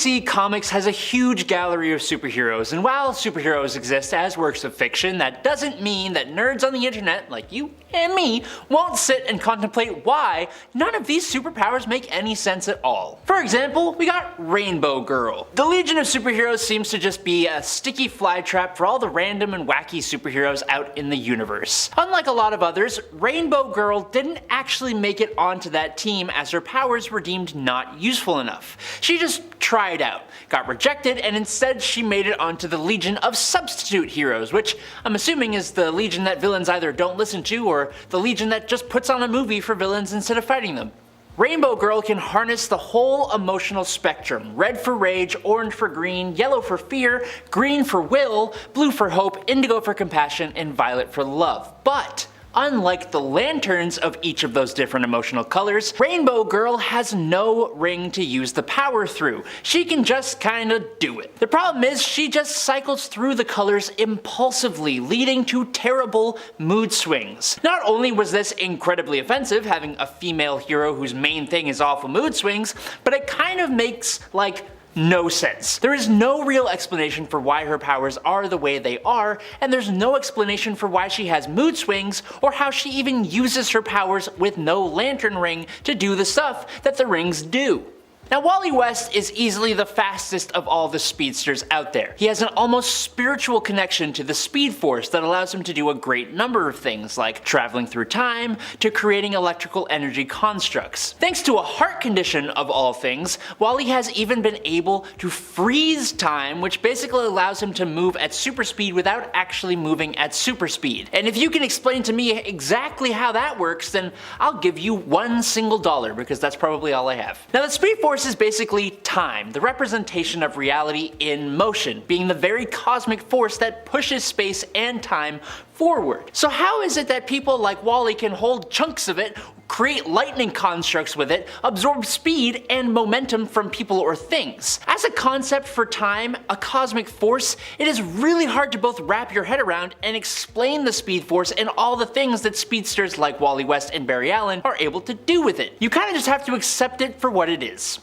DC Comics has a huge gallery of superheroes, and while superheroes exist as works of fiction, that doesn't mean that nerds on the internet, like you and me, won't sit and contemplate why none of these superpowers make any sense at all. For example, we got Rainbow Girl. The Legion of Superheroes seems to just be a sticky flytrap for all the random and wacky superheroes out in the universe. Unlike a lot of others, Rainbow Girl didn't actually make it onto that team as her powers were deemed not useful enough. She just tried out, got rejected, and instead she made it onto the Legion of Substitute Heroes, which I'm assuming is the Legion that villains either don't listen to or the Legion that just puts on a movie for villains instead of fighting them. Rainbow Girl can harness the whole emotional spectrum: red for rage, orange for green, yellow for fear, green for will, blue for hope, indigo for compassion, and violet for love. But unlike the lanterns of each of those different emotional colors, Rainbow Girl has no ring to use the power through. She can just kinda do it. The problem is she just cycles through the colors impulsively, leading to terrible mood swings. Not only was this incredibly offensive, having a female hero whose main thing is awful mood swings, but it kind of makes, no sense. There is no real explanation for why her powers are the way they are, and there's no explanation for why she has mood swings or how she even uses her powers with no lantern ring to do the stuff that the rings do. Now, Wally West is easily the fastest of all the speedsters out there. He has an almost spiritual connection to the Speed Force that allows him to do a great number of things, like traveling through time to creating electrical energy constructs. Thanks to a heart condition of all things, Wally has even been able to freeze time, which basically allows him to move at super speed without actually moving at super speed. And if you can explain to me exactly how that works, then I'll give you $1 single, because that's probably all I have. Now, the Speed Force is basically time, the representation of reality in motion, being the very cosmic force that pushes space and time forward. So how is it that people like Wally can hold chunks of it, create lightning constructs with it, absorb speed and momentum from people or things? As a concept for time, a cosmic force, it is really hard to both wrap your head around and explain the Speed Force and all the things that speedsters like Wally West and Barry Allen are able to do with it. You kinda just have to accept it for what it is.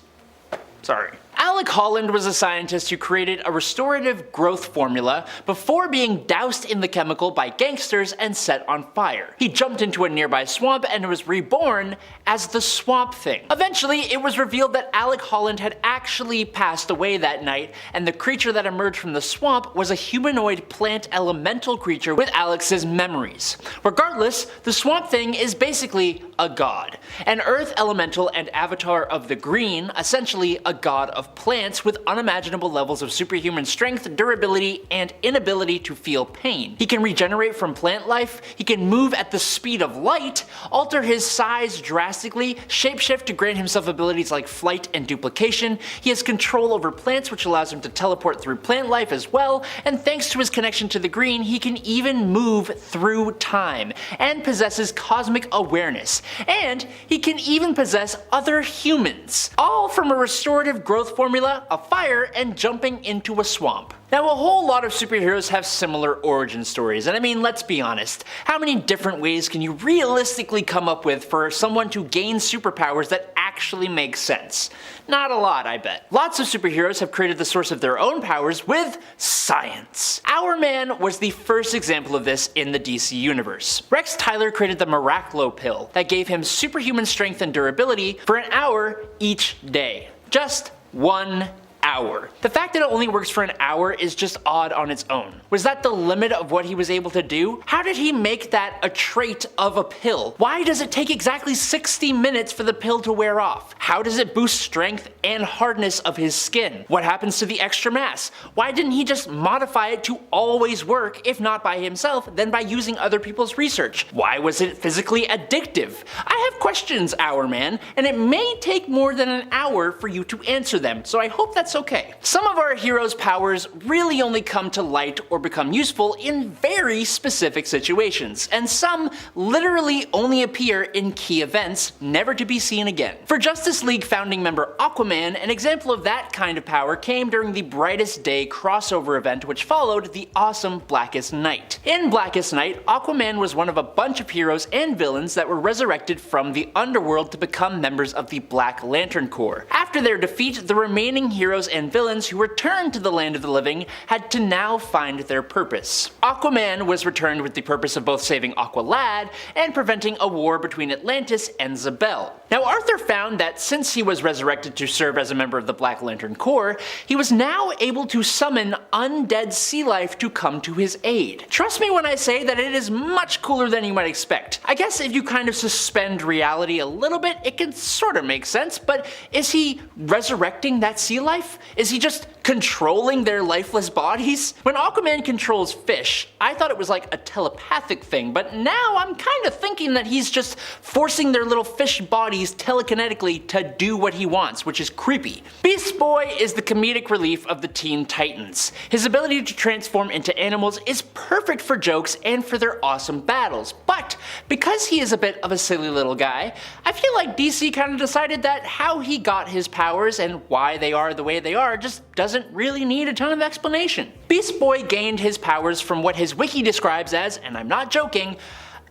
Sorry. Alec Holland was a scientist who created a restorative growth formula before being doused in the chemical by gangsters and set on fire. He jumped into a nearby swamp and was reborn as the Swamp Thing. Eventually, it was revealed that Alec Holland had actually passed away that night, and the creature that emerged from the swamp was a humanoid plant elemental creature with Alex's memories. Regardless, the Swamp Thing is basically a god. An earth elemental and avatar of the green, essentially a god of plants with unimaginable levels of superhuman strength, durability, and inability to feel pain. He can regenerate from plant life, he can move at the speed of light, alter his size drastically, shapeshift to grant himself abilities like flight and duplication, he has control over plants which allows him to teleport through plant life as well, and thanks to his connection to the green, he can even move through time, and possesses cosmic awareness, and he can even possess other humans, all from a restorative growth formula, a fire, and jumping into a swamp. Now, a whole lot of superheroes have similar origin stories, and I mean, let's be honest, how many different ways can you realistically come up with for someone to gain superpowers that actually make sense? Not a lot, I bet. Lots of superheroes have created the source of their own powers with science. Hourman was the first example of this in the DC universe. Rex Tyler created the Miraclo pill that gave him superhuman strength and durability for an hour each day. Just 1 hour. The fact that it only works for an hour is just odd on its own. Was that the limit of what he was able to do? How did he make that a trait of a pill? Why does it take exactly 60 minutes for the pill to wear off? How does it boost strength and hardness of his skin? What happens to the extra mass? Why didn't he just modify it to always work, if not by himself, then by using other people's research? Why was it physically addictive? I have questions, Hourman, and it may take more than an hour for you to answer them, so I hope that's okay. Some of our heroes' powers really only come to light or become useful in very specific situations, and some literally only appear in key events, never to be seen again. For Justice League founding member Aquaman, an example of that kind of power came during the Brightest Day crossover event which followed the awesome Blackest Night. In Blackest Night, Aquaman was one of a bunch of heroes and villains that were resurrected from the underworld to become members of the Black Lantern Corps. After their defeat, the remaining heroes superheroes and villains who returned to the land of the living had to now find their purpose. Aquaman was returned with the purpose of both saving Aqualad and preventing a war between Atlantis and Zabel. Now Arthur found that since he was resurrected to serve as a member of the Black Lantern Corps, he was now able to summon undead sea life to come to his aid. Trust me when I say that it is much cooler than you might expect. I guess if you kind of suspend reality a little bit, it can sort of make sense, but is he resurrecting that sea life? Is he just controlling their lifeless bodies? When Aquaman controls fish, I thought it was like a telepathic thing, but now I'm kind of thinking that he's just forcing their little fish bodies telekinetically to do what he wants, which is creepy. Beast Boy is the comedic relief of the Teen Titans. His ability to transform into animals is perfect for jokes and for their awesome battles, but because he is a bit of a silly little guy, I feel like DC kind of decided that how he got his powers and why they are the way they are just doesn't really need a ton of explanation. Beast Boy gained his powers from what his wiki describes as, and I'm not joking,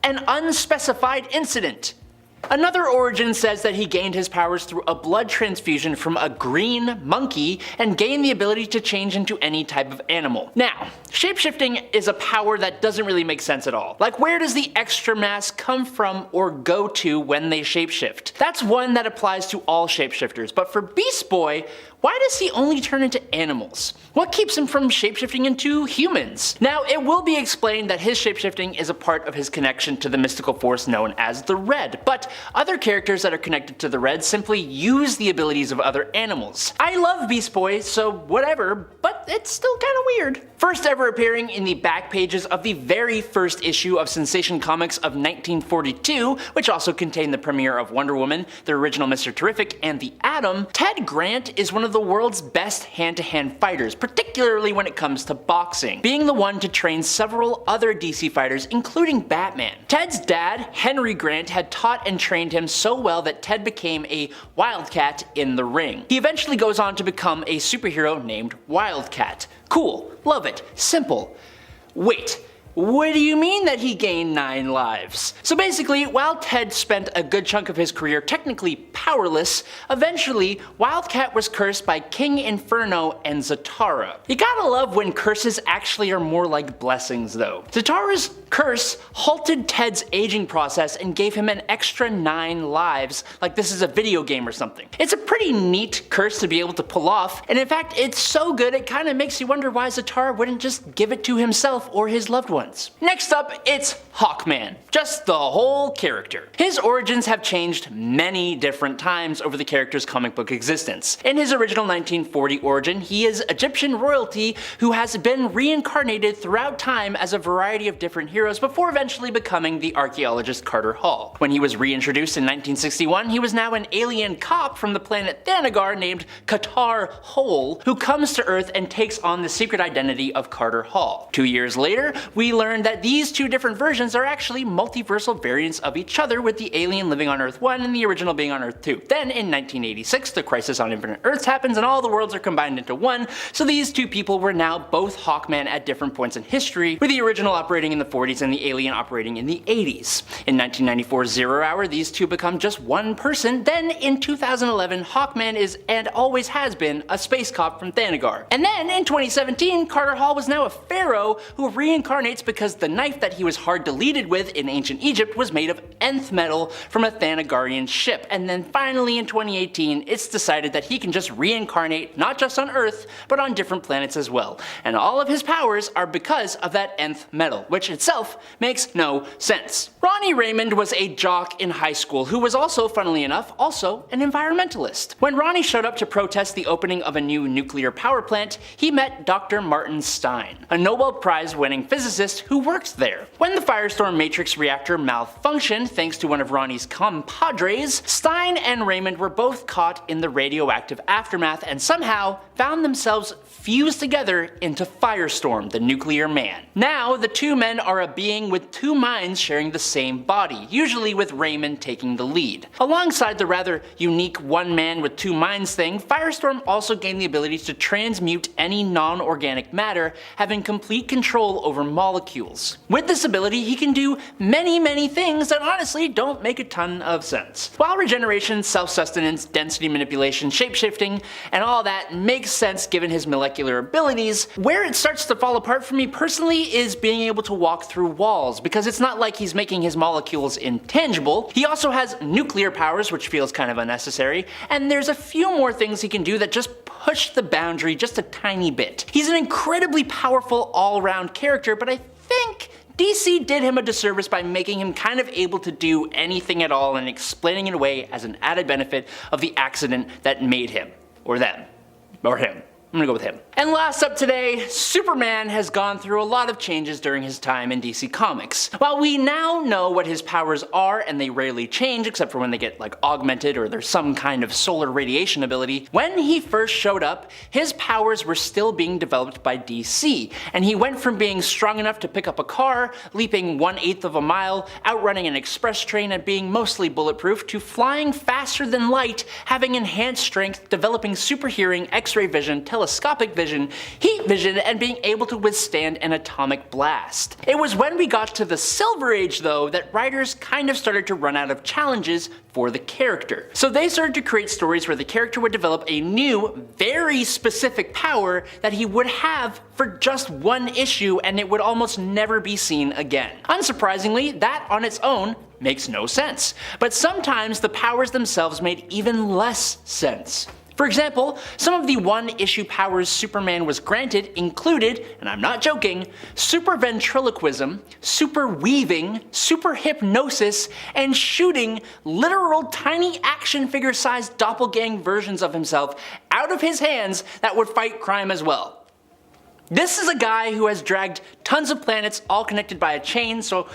an unspecified incident. Another origin says that he gained his powers through a blood transfusion from a green monkey and gained the ability to change into any type of animal. Now, shapeshifting is a power that doesn't really make sense at all. Like, where does the extra mass come from or go to when they shapeshift? That's one that applies to all shapeshifters, but for Beast Boy, why does he only turn into animals? What keeps him from shapeshifting into humans? Now, it will be explained that his shapeshifting is a part of his connection to the mystical force known as the Red, but other characters that are connected to the Red simply use the abilities of other animals. I love Beast Boy, so whatever, but it's still kinda weird. First ever appearing in the back pages of the very first issue of Sensation Comics of 1942, which also contained the premiere of Wonder Woman, the original Mr. Terrific, and the Atom, Ted Grant is one of the world's best hand-to-hand fighters, particularly when it comes to boxing, being the one to train several other DC fighters, including Batman. Ted's dad, Henry Grant, had taught and trained him so well that Ted became a Wildcat in the ring. He eventually goes on to become a superhero named Wildcat. Cool, love it, simple. Wait. What do you mean that he gained 9 lives? So basically, while Ted spent a good chunk of his career technically powerless, eventually Wildcat was cursed by King Inferno and Zatara. You gotta love when curses actually are more like blessings though. Zatara's curse halted Ted's aging process and gave him an extra 9 lives, like this is a video game or something. It's a pretty neat curse to be able to pull off, and in fact it's so good it kinda makes you wonder why Zatara wouldn't just give it to himself or his loved ones. Next up, it's Hawkman, just the whole character. His origins have changed many different times over the character's comic book existence. In his original 1940 origin, he is Egyptian royalty who has been reincarnated throughout time as a variety of different heroes before eventually becoming the archaeologist Carter Hall. When he was reintroduced in 1961, he was now an alien cop from the planet Thanagar named Qatar Hole, who comes to Earth and takes on the secret identity of Carter Hall. 2 years later, we learned that these two different versions are actually multiversal variants of each other, with the alien living on Earth 1 and the original being on Earth 2. Then in 1986, the Crisis on Infinite Earths happens and all the worlds are combined into one, so these two people were now both Hawkman at different points in history, with the original operating in the 40s and the alien operating in the 80s. In 1994's Zero Hour, these two become just one person. Then in 2011, Hawkman is, and always has been, a space cop from Thanagar. And then in 2017, Carter Hall was now a pharaoh who reincarnates because the knife that he was hard deleted with in ancient Egypt was made of nth metal from a Thanagarian ship. And then finally in 2018, it's decided that he can just reincarnate not just on Earth, but on different planets as well. And all of his powers are because of that nth metal, which itself makes no sense. Ronnie Raymond was a jock in high school who was also, funnily enough, also an environmentalist. When Ronnie showed up to protest the opening of a new nuclear power plant, he met Dr. Martin Stein, a Nobel Prize winning physicist who worked there. When the Firestorm Matrix reactor malfunctioned thanks to one of Ronnie's compadres, Stein and Raymond were both caught in the radioactive aftermath and somehow found themselves fused together into Firestorm, the nuclear man. Now, the two men are a being with two minds sharing the same body, usually with Raymond taking the lead. Alongside the rather unique one man with two minds thing, Firestorm also gained the ability to transmute any non-organic matter, having complete control over molecules molecules. With this ability, he can do many things that honestly don't make a ton of sense. While regeneration, self-sustenance, density manipulation, shapeshifting, and all that makes sense given his molecular abilities, where it starts to fall apart for me personally is being able to walk through walls, because it's not like he's making his molecules intangible. He also has nuclear powers, which feels kind of unnecessary, and there's a few more things he can do that just push the boundary just a tiny bit. He's an incredibly powerful all-around character, but I think DC did him a disservice by making him kind of able to do anything at all and explaining it away as an added benefit of the accident that made him. Or them. Or him. I'm gonna go with him. And last up today, Superman has gone through a lot of changes during his time in DC Comics. While we now know what his powers are, and they rarely change except for when they get like augmented or there's some kind of solar radiation ability, when he first showed up, his powers were still being developed by DC, and he went from being strong enough to pick up a car, leaping 1/8 of a mile, outrunning an express train and being mostly bulletproof, to flying faster than light, having enhanced strength, developing super hearing, x-ray vision, telescopic vision, heat vision, and being able to withstand an atomic blast. It was when we got to the Silver Age though that writers kind of started to run out of challenges for the character. So they started to create stories where the character would develop a new, very specific power that he would have for just one issue and it would almost never be seen again. Unsurprisingly, that on its own makes no sense. But sometimes the powers themselves made even less sense. For example, some of the one-issue powers Superman was granted included, and I'm not joking, super ventriloquism, super weaving, super hypnosis, and shooting literal tiny action figure-sized doppelgang versions of himself out of his hands that would fight crime as well. This is a guy who has dragged tons of planets all connected by a chain, so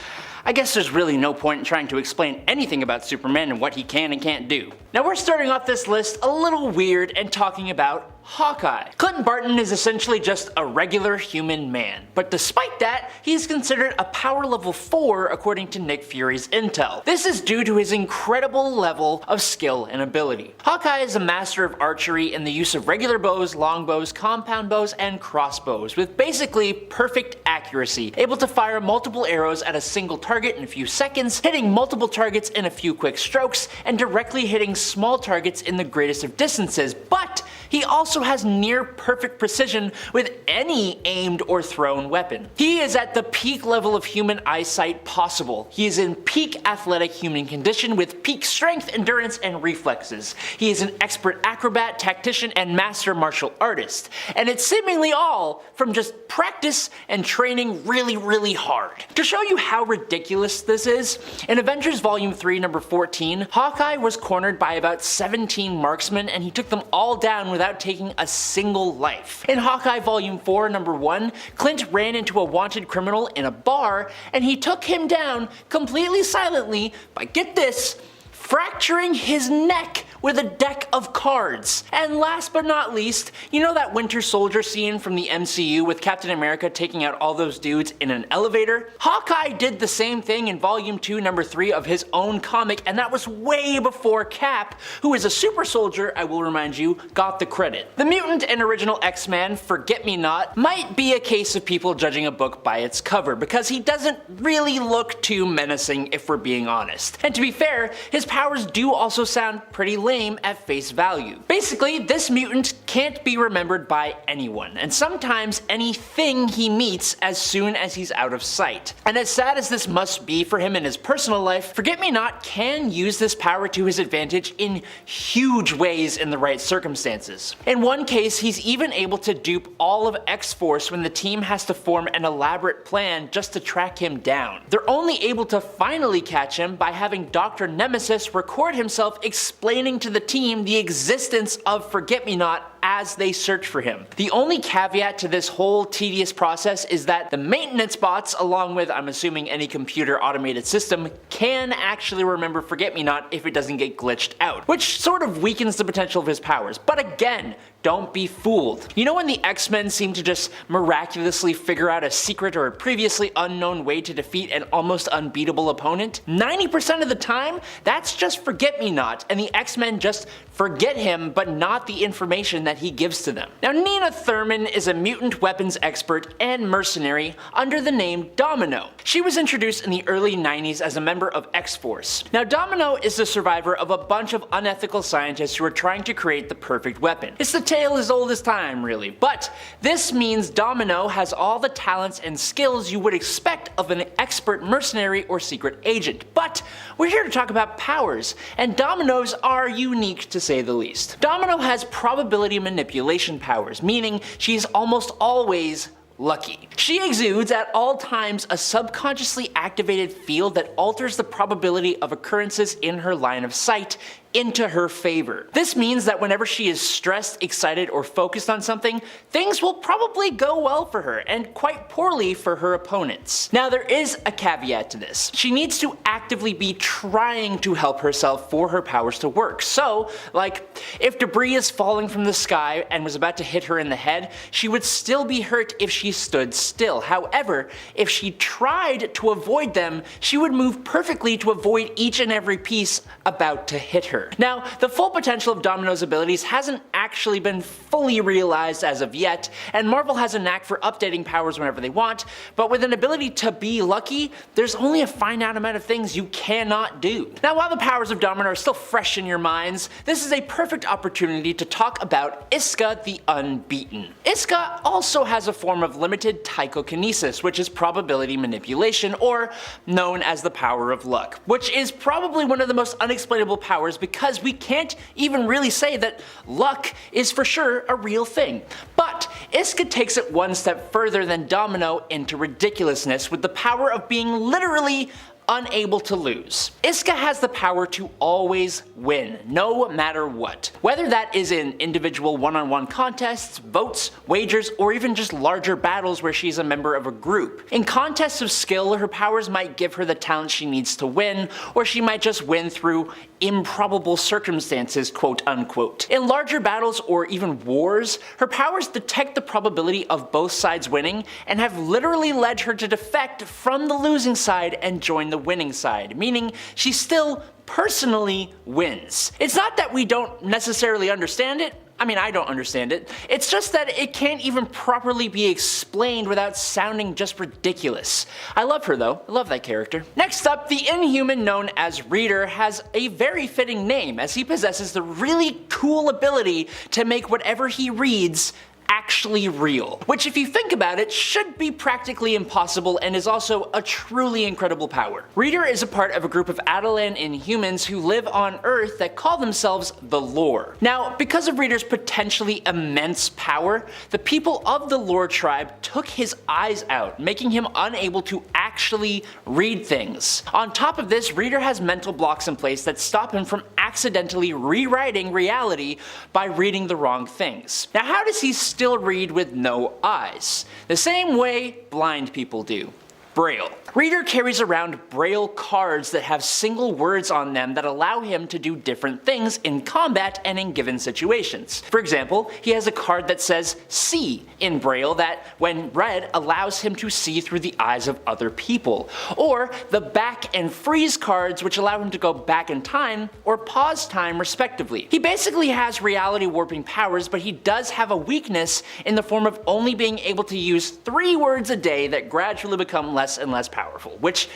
I guess there's really no point in trying to explain anything about Superman and what he can and can't do. Now we're starting off this list a little weird and talking about Hawkeye. Clint Barton is essentially just a regular human man, but despite that, he's considered a power level 4 according to Nick Fury's intel. This is due to his incredible level of skill and ability. Hawkeye is a master of archery in the use of regular bows, longbows, compound bows, and crossbows, with basically perfect accuracy, able to fire multiple arrows at a single target in a few seconds, hitting multiple targets in a few quick strokes, and directly hitting small targets in the greatest of distances, but he also has near perfect precision with any aimed or thrown weapon. He is at the peak level of human eyesight possible. He is in peak athletic human condition with peak strength, endurance, and reflexes. He is an expert acrobat, tactician, and master martial artist. And it's seemingly all from just practice and training really hard. To show you how ridiculous this is, in Avengers Volume 3 number 14, Hawkeye was cornered by about 17 marksmen and he took them all down without taking a single life. In Hawkeye Volume 4 number 1, Clint ran into a wanted criminal in a bar and he took him down completely silently by, get this, fracturing his neck with a deck of cards. And last but not least, you know that Winter Soldier scene from the MCU with Captain America taking out all those dudes in an elevator? Hawkeye did the same thing in Volume 2 number 3 of his own comic, and that was way before Cap, who is a super soldier, I will remind you, got the credit. The Mutant and original X-Man, Forget-Me-Not, might be a case of people judging a book by its cover, because he doesn't really look too menacing if we're being honest. And to be fair, his powers do also sound pretty lame at face value. Basically, this mutant can't be remembered by anyone, and sometimes anything he meets as soon as he's out of sight. And as sad as this must be for him in his personal life, Forget-Me-Not can use this power to his advantage in huge ways in the right circumstances. In one case, he's even able to dupe all of X-Force when the team has to form an elaborate plan just to track him down. They're only able to finally catch him by having Dr. Nemesis record himself explaining to the team the existence of Forget-Me-Not as they search for him. The only caveat to this whole tedious process is that the maintenance bots, along with, I'm assuming, any computer automated system, can actually remember Forget-Me-Not if it doesn't get glitched out, which sort of weakens the potential of his powers. But again, Don't be fooled. You know when the X-Men seem to just miraculously figure out a secret or a previously unknown way to defeat an almost unbeatable opponent? 90% of the time, that's just forget-me-not, and the X-Men just forget him but not the information that he gives to them. Now Nina Thurman is a mutant weapons expert and mercenary under the name Domino. She was introduced in the early 90s as a member of X-Force. Now Domino is the survivor of a bunch of unethical scientists who are trying to create the perfect weapon. It's the tale as old as time, really, but this means Domino has all the talents and skills you would expect of an expert mercenary or secret agent. But we're here to talk about powers, and Domino's are unique to say the least. Domino has probability manipulation powers, meaning she's almost always lucky. She exudes at all times a subconsciously activated field that alters the probability of occurrences in her line of sight into her favor. This means that whenever she is stressed, excited, or focused on something, things will probably go well for her and quite poorly for her opponents. Now there is a caveat to this. She needs to actively be trying to help herself for her powers to work. So, like, if debris is falling from the sky and was about to hit her in the head, she would still be hurt if she stood still. However, if she tried to avoid them, she would move perfectly to avoid each and every piece about to hit her. Now, the full potential of Domino's abilities hasn't actually been fully realized as of yet, and Marvel has a knack for updating powers whenever they want, but with an ability to be lucky, there's only a finite amount of things you cannot do. Now, while the powers of Domino are still fresh in your minds, this is a perfect opportunity to talk about Isca the Unbeaten. Isca also has a form of limited psychokinesis, which is probability manipulation, or known as the power of luck, which is probably one of the most unexplainable powers because we can't even really say that luck is for sure a real thing. But Isca takes it one step further than Domino into ridiculousness with the power of being literally unable to lose. Isca has the power to always win, no matter what. Whether that is in individual one-on-one contests, votes, wagers, or even just larger battles where she's a member of a group. In contests of skill, her powers might give her the talent she needs to win, or she might just win through improbable circumstances, quote unquote. In larger battles or even wars, her powers detect the probability of both sides winning and have literally led her to defect from the losing side and join the winning side, meaning she still personally wins. It's not that we don't necessarily understand it. I mean, I don't understand it. It's just that it can't even properly be explained without sounding just ridiculous. I love her though. I love that character. Next up, the Inhuman known as Reader has a very fitting name, as he possesses the really cool ability to make whatever he reads actually real, which if you think about it should be practically impossible and is also a truly incredible power. Reader is a part of a group of Attilan Inhumans who live on Earth that call themselves the Lore. Now, because of Reader's potentially immense power, the people of the Lore tribe took his eyes out, making him unable to actually read things. On top of this, Reader has mental blocks in place that stop him from accidentally rewriting reality by reading the wrong things. Now, how does he still read with no eyes? The same way blind people do. Braille. Reader carries around Braille cards that have single words on them that allow him to do different things in combat and in given situations. For example, he has a card that says see in Braille that, when read, allows him to see through the eyes of other people. Or the back and freeze cards, which allow him to go back in time or pause time respectively. He basically has reality warping powers, but he does have a weakness in the form of only being able to use 3 words a day that gradually become less and less powerful, which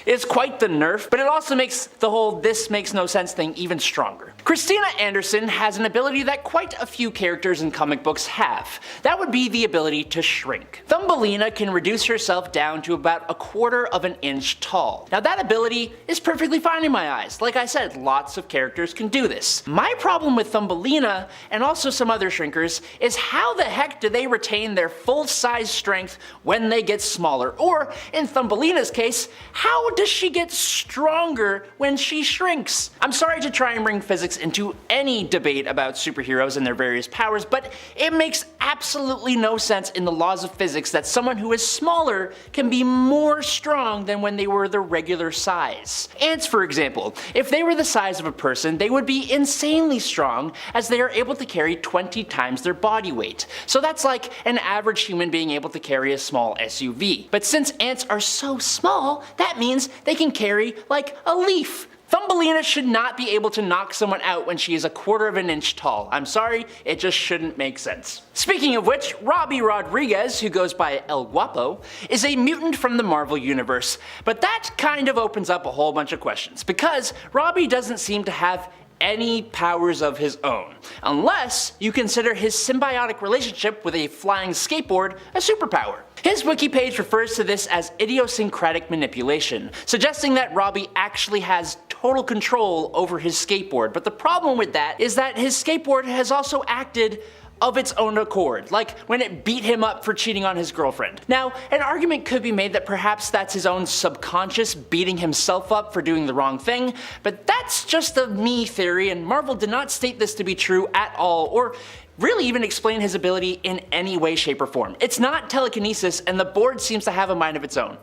is quite the nerf, but it also makes the whole this makes no sense thing even stronger. Christina Anderson has an ability that quite a few characters in comic books have. That would be the ability to shrink. Thumbelina can reduce herself down to about 1/4 of an inch tall. Now that ability is perfectly fine in my eyes. Like I said, lots of characters can do this. My problem with Thumbelina, and also some other shrinkers, is how the heck do they retain their full-size strength when they get smaller? Or, in Thumbelina's case, how does she get stronger when she shrinks? I'm sorry to try and bring physics into any debate about superheroes and their various powers, but it makes absolutely no sense in the laws of physics that someone who is smaller can be more strong than when they were the regular size. Ants, for example, if they were the size of a person, they would be insanely strong as they are able to carry 20 times their body weight. So that's like an average human being able to carry a small SUV. But since ants are so small, that means they can carry like a leaf. Thumbelina should not be able to knock someone out when she is 1/4 of an inch tall. I'm sorry, it just shouldn't make sense. Speaking of which, Robbie Rodriguez, who goes by El Guapo, is a mutant from the Marvel Universe, but that kind of opens up a whole bunch of questions, because Robbie doesn't seem to have any powers of his own, unless you consider his symbiotic relationship with a flying skateboard a superpower. His wiki page refers to this as idiosyncratic manipulation, suggesting that Robbie actually has total control over his skateboard, but the problem with that is that his skateboard has also acted of its own accord, like when it beat him up for cheating on his girlfriend. Now, an argument could be made that perhaps that's his own subconscious beating himself up for doing the wrong thing, but that's just a me theory, and Marvel did not state this to be true at all, or really even explain his ability in any way, shape, or form. It's not telekinesis, and the board seems to have a mind of its own.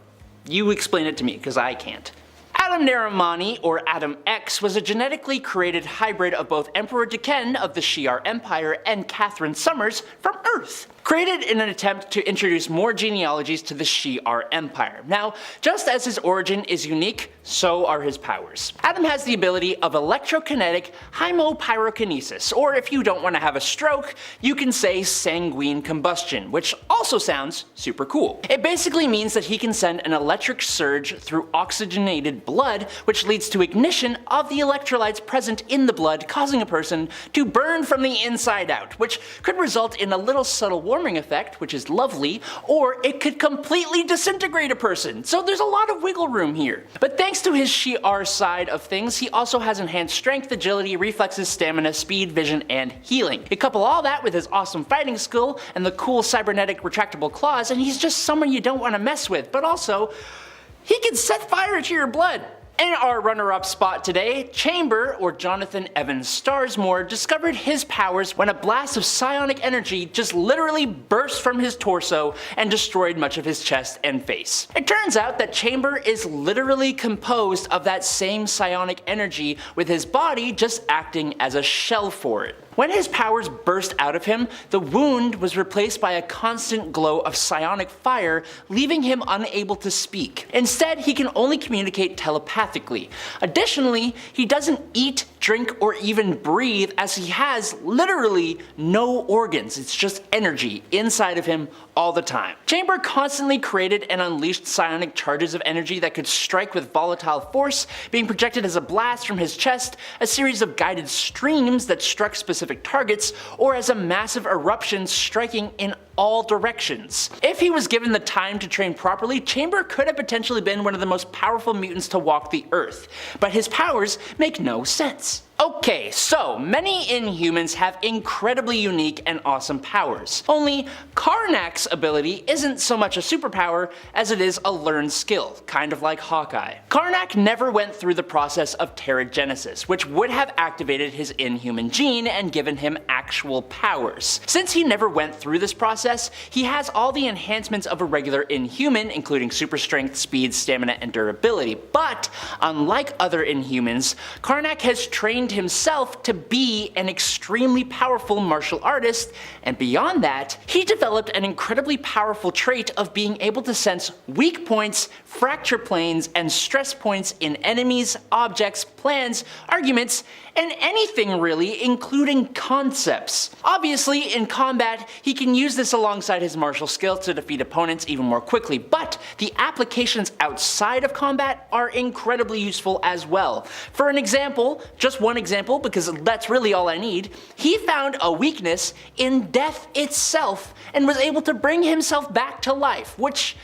You explain it to me, because I can't. Adam Narimani, or Adam X, was a genetically created hybrid of both Emperor Deken of the Shi'ar Empire and Catherine Summers from Earth, created in an attempt to introduce more genealogies to the Shi'ar Empire. Now, just as his origin is unique, so are his powers. Adam has the ability of electrokinetic hemopyrokinesis, or if you don't want to have a stroke, you can say sanguine combustion, which also sounds super cool. It basically means that he can send an electric surge through oxygenated blood, which leads to ignition of the electrolytes present in the blood, causing a person to burn from the inside out, which could result in a little subtle warming effect, which is lovely, or it could completely disintegrate a person, so there's a lot of wiggle room here. But thanks to his Shi'ar side of things, he also has enhanced strength, agility, reflexes, stamina, speed, vision, and healing. You couple all that with his awesome fighting skill and the cool cybernetic retractable claws, and he's just someone you don't want to mess with, but also, he can set fire to your blood. In our runner-up spot today, Chamber, or Jonathan Evans Starsmore, discovered his powers when a blast of psionic energy just literally burst from his torso and destroyed much of his chest and face. It turns out that Chamber is literally composed of that same psionic energy, with his body just acting as a shell for it. When his powers burst out of him, the wound was replaced by a constant glow of psionic fire, leaving him unable to speak. Instead, he can only communicate telepathically. Additionally, he doesn't eat, drink, or even breathe, as he has literally no organs. It's just energy inside of him all the time. Chamber constantly created and unleashed psionic charges of energy that could strike with volatile force, being projected as a blast from his chest, a series of guided streams that struck specific targets, or as a massive eruption striking in all directions. If he was given the time to train properly, Chamber could have potentially been one of the most powerful mutants to walk the earth, but his powers make no sense. Okay, so many Inhumans have incredibly unique and awesome powers. Only Carnac's ability isn't so much a superpower as it is a learned skill, kind of like Hawkeye. Carnac never went through the process of Terrigenesis, which would have activated his Inhuman gene and given him actual powers. Since he never went through this process, he has all the enhancements of a regular Inhuman, including super strength, speed, stamina, and durability. But unlike other Inhumans, Carnac has trained himself to be an extremely powerful martial artist, and beyond that, he developed an incredibly powerful trait of being able to sense weak points, fracture planes, and stress points in enemies, objects, plans, arguments, and anything really, including concepts. Obviously, in combat, he can use this alongside his martial skill to defeat opponents even more quickly, but the applications outside of combat are incredibly useful as well. For an example, just one example, because that's really all I need, he found a weakness in death itself and was able to bring himself back to life, which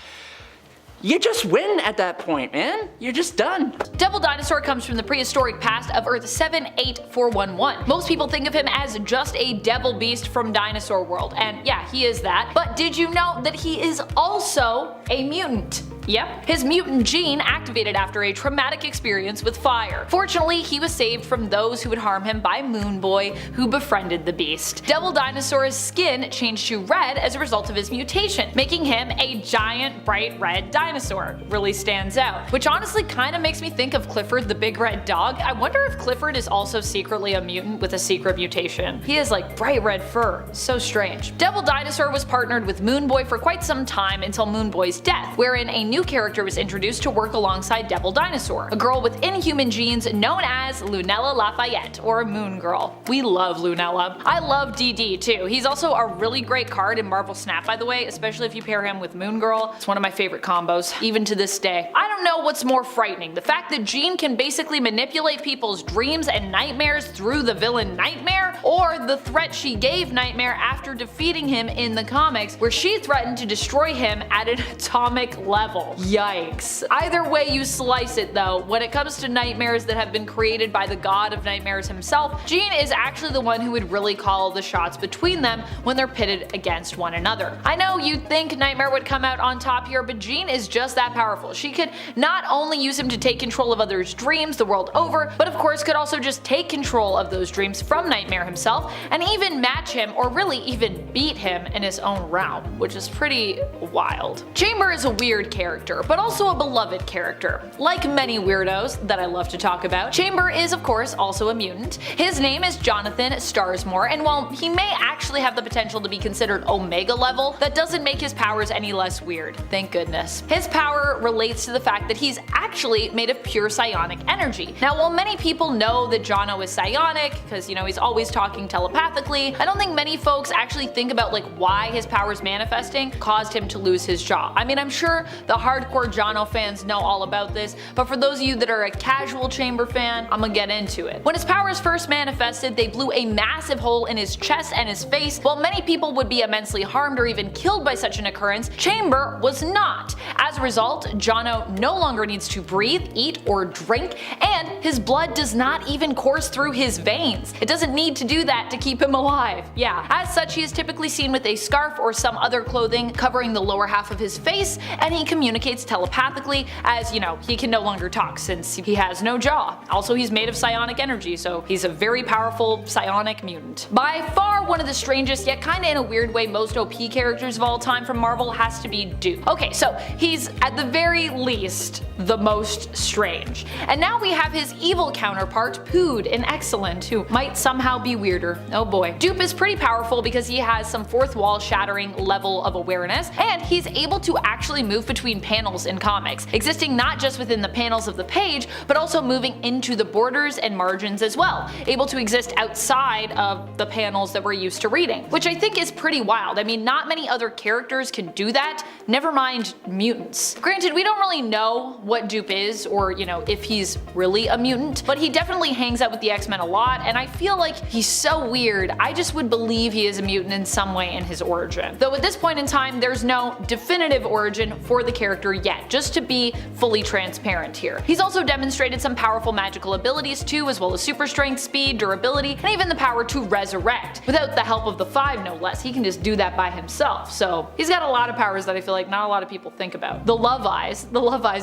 you just win at that point, man. You're just done. Devil Dinosaur comes from the prehistoric past of Earth 78411. Most people think of him as just a devil beast from Dinosaur World, and yeah, he is that. But did you know that he is also a mutant? Yep, his mutant gene activated after a traumatic experience with fire. Fortunately, he was saved from those who would harm him by Moon Boy, who befriended the beast. Devil Dinosaur's skin changed to red as a result of his mutation, making him a giant bright red dinosaur. Really stands out. Which honestly kinda makes me think of Clifford the Big Red Dog. I wonder if Clifford is also secretly a mutant with a secret mutation. He has like bright red fur. So strange. Devil Dinosaur was partnered with Moon Boy for quite some time until Moon Boy's death, wherein a new character was introduced to work alongside Devil Dinosaur, a girl with inhuman genes known as Lunella Lafayette, or Moon Girl. We love Lunella. I love DD too. He's also a really great card in Marvel Snap, by the way, especially if you pair him with Moon Girl. It's one of my favorite combos, even to this day. I don't know what's more frightening, the fact that Jean can basically manipulate people's dreams and nightmares through the villain Nightmare, or the threat she gave Nightmare after defeating him in the comics, where she threatened to destroy him at an atomic level. Yikes. Either way you slice it though, when it comes to nightmares that have been created by the god of nightmares himself, Jean is actually the one who would really call the shots between them when they're pitted against one another. I know you'd think Nightmare would come out on top here, but Jean is just that powerful. She could not only use him to take control of others' dreams the world over, but of course could also just take control of those dreams from Nightmare himself, and even match him, or really even beat him in his own realm, which is pretty wild. Chamber is a weird character, but also a beloved character. Like many weirdos that I love to talk about, Chamber is of course also a mutant. His name is Jonathan Starsmore, and while he may actually have the potential to be considered Omega level, that doesn't make his powers any less weird, thank goodness. His power relates to the fact that he's actually made of pure psionic energy. Now while many people know that Jono is psionic, because you know he's always talking telepathically, I don't think many folks actually think about like why his powers manifesting caused him to lose his jaw. I mean, I'm sure the hardcore Jono fans know all about this, but for those of you that are a casual Chamber fan, I'm gonna get into it. When his powers first manifested, they blew a massive hole in his chest and his face. While many people would be immensely harmed or even killed by such an occurrence, Chamber was not. As a result, Jono no longer needs to breathe, eat, or drink, and his blood does not even course through his veins. It doesn't need to do that to keep him alive. Yeah, as such he is typically seen with a scarf or some other clothing covering the lower half of his face, and he communicates telepathically, as you know, he can no longer talk since he has no jaw. Also he's made of psionic energy, so he's a very powerful psionic mutant. By far one of the strangest, yet kinda in a weird way most OP characters of all time from Marvel has to be Doop. Okay, so he's at the very least the most strange. And now we have his evil counterpart, Pood in Excellent, who might somehow be weirder. Oh boy. Doop is pretty powerful because he has some fourth wall shattering level of awareness, and he's able to actually move between panels in comics, existing not just within the panels of the page, but also moving into the borders and margins as well, able to exist outside of the panels that we're used to reading, which I think is pretty wild. I mean, not many other characters can do that, never mind mutants. Granted, we don't really know what Doop is, or you know, if he's really a mutant, but he definitely hangs out with the X-Men a lot, and I feel like he's so weird, I just would believe he is a mutant in some way in his origin. Though at this point in time, there's no definitive origin for the character yet, just to be fully transparent here. He's also demonstrated some powerful magical abilities too, as well as super strength, speed, durability, and even the power to resurrect. Without the help of the Five no less, he can just do that by himself, so he's got a lot of powers that I feel like not a lot of people think about. The Love Eyes